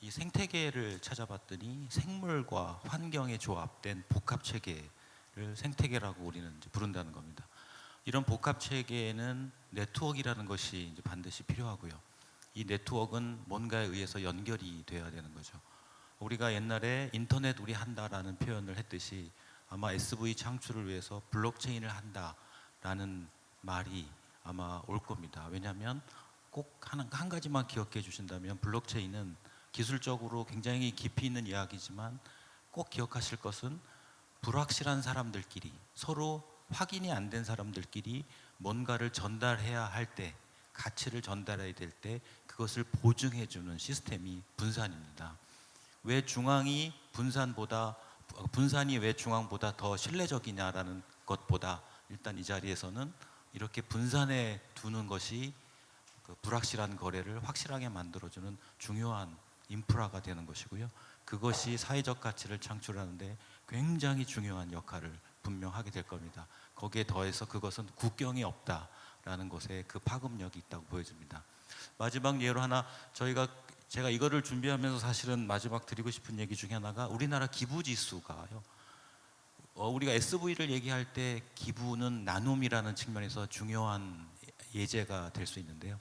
이 생태계를 찾아봤더니 생물과 환경의 조합된 복합 체계를 생태계라고 우리는 이제 부른다는 겁니다. 이런 복합 체계에는 네트워크라는 것이 이제 반드시 필요하고요. 이 네트워크는 뭔가에 의해서 연결이 되어야 되는 거죠. 우리가 옛날에 인터넷 우리 한다라는 표현을 했듯이 아마 SV 창출을 위해서 블록체인을 한다라는 말이 아마 올 겁니다. 왜냐하면 꼭 한 가지만 기억해 주신다면 블록체인은 기술적으로 굉장히 깊이 있는 이야기지만 꼭 기억하실 것은 불확실한 사람들끼리 서로 확인이 안 된 사람들끼리 뭔가를 전달해야 할 때 가치를 전달해야 될 때 그것을 보증해 주는 시스템이 분산입니다. 왜 중앙이 분산이 왜 중앙보다 더 신뢰적이냐라는 것보다 일단 이 자리에서는 이렇게 분산해 두는 것이 그 불확실한 거래를 확실하게 만들어주는 중요한 인프라가 되는 것이고요. 그것이 사회적 가치를 창출하는데 굉장히 중요한 역할을 분명 하게 될 겁니다. 거기에 더해서 그것은 국경이 없다라는 것에 그 파급력이 있다고 보여집니다. 마지막 예로 하나 제가 이거를 준비하면서 사실은 마지막 드리고 싶은 얘기 중에 하나가 우리나라 기부 지수가요. 우리가 SV를 얘기할 때 기부는 나눔이라는 측면에서 중요한 예제가 될 수 있는데요.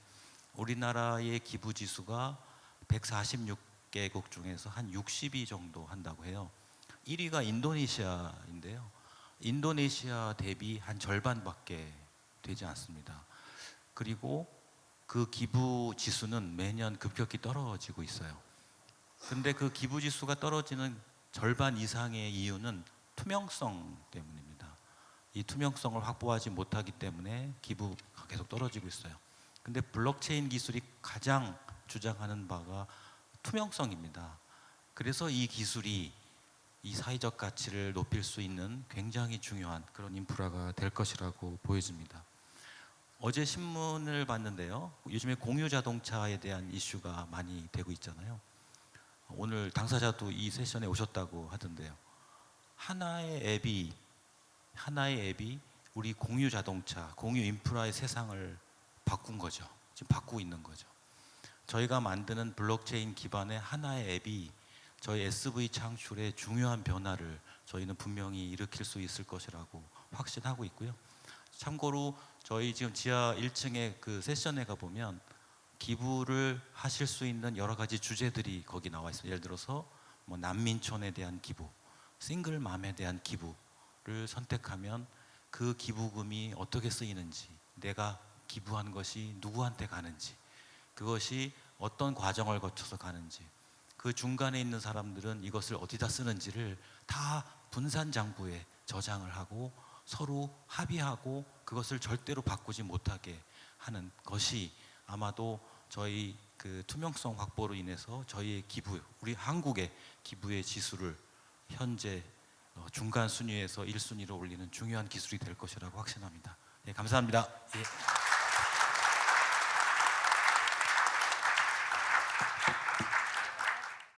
우리나라의 기부 지수가 146개국 중에서 한 60위 정도 한다고 해요. 1위가 인도네시아인데요. 인도네시아 대비 한 절반밖에 되지 않습니다. 그리고 그 기부 지수는 매년 급격히 떨어지고 있어요. 근데 그 기부 지수가 떨어지는 절반 이상의 이유는 투명성 때문입니다. 이 투명성을 확보하지 못하기 때문에 기부가 계속 떨어지고 있어요. 근데 블록체인 기술이 가장 주장하는 바가 투명성입니다. 그래서 이 기술이 이 사회적 가치를 높일 수 있는 굉장히 중요한 그런 인프라가 될 것이라고 보여집니다. 어제 신문을 봤는데요. 요즘에 공유 자동차에 대한 이슈가 많이 되고 있잖아요. 오늘 당사자도 이 세션에 오셨다고 하던데요. 하나의 앱이 우리 공유 자동차, 공유 인프라의 세상을 바꾼 거죠. 지금 바꾸고 있는 거죠. 저희가 만드는 블록체인 기반의 하나의 앱이 저희 SV 창출의 중요한 변화를 저희는 분명히 일으킬 수 있을 것이라고 확신하고 있고요. 참고로 저희 지금 지하 1층에 그 세션에 가보면 기부를 하실 수 있는 여러 가지 주제들이 거기 나와 있어요. 예를 들어서 뭐 난민촌에 대한 기부, 싱글맘에 대한 기부를 선택하면 그 기부금이 어떻게 쓰이는지, 내가 기부한 것이 누구한테 가는지, 그것이 어떤 과정을 거쳐서 가는지, 그 중간에 있는 사람들은 이것을 어디다 쓰는지를 다 분산 장부에 저장을 하고 서로 합의하고 그것을 절대로 바꾸지 못하게 하는 것이 아마도 저희 그 투명성 확보로 인해서 저희의 기부, 우리 한국의 기부의 지수를 현재 중간 순위에서 1순위로 올리는 중요한 기술이 될 것이라고 확신합니다. 예, 감사합니다. 예.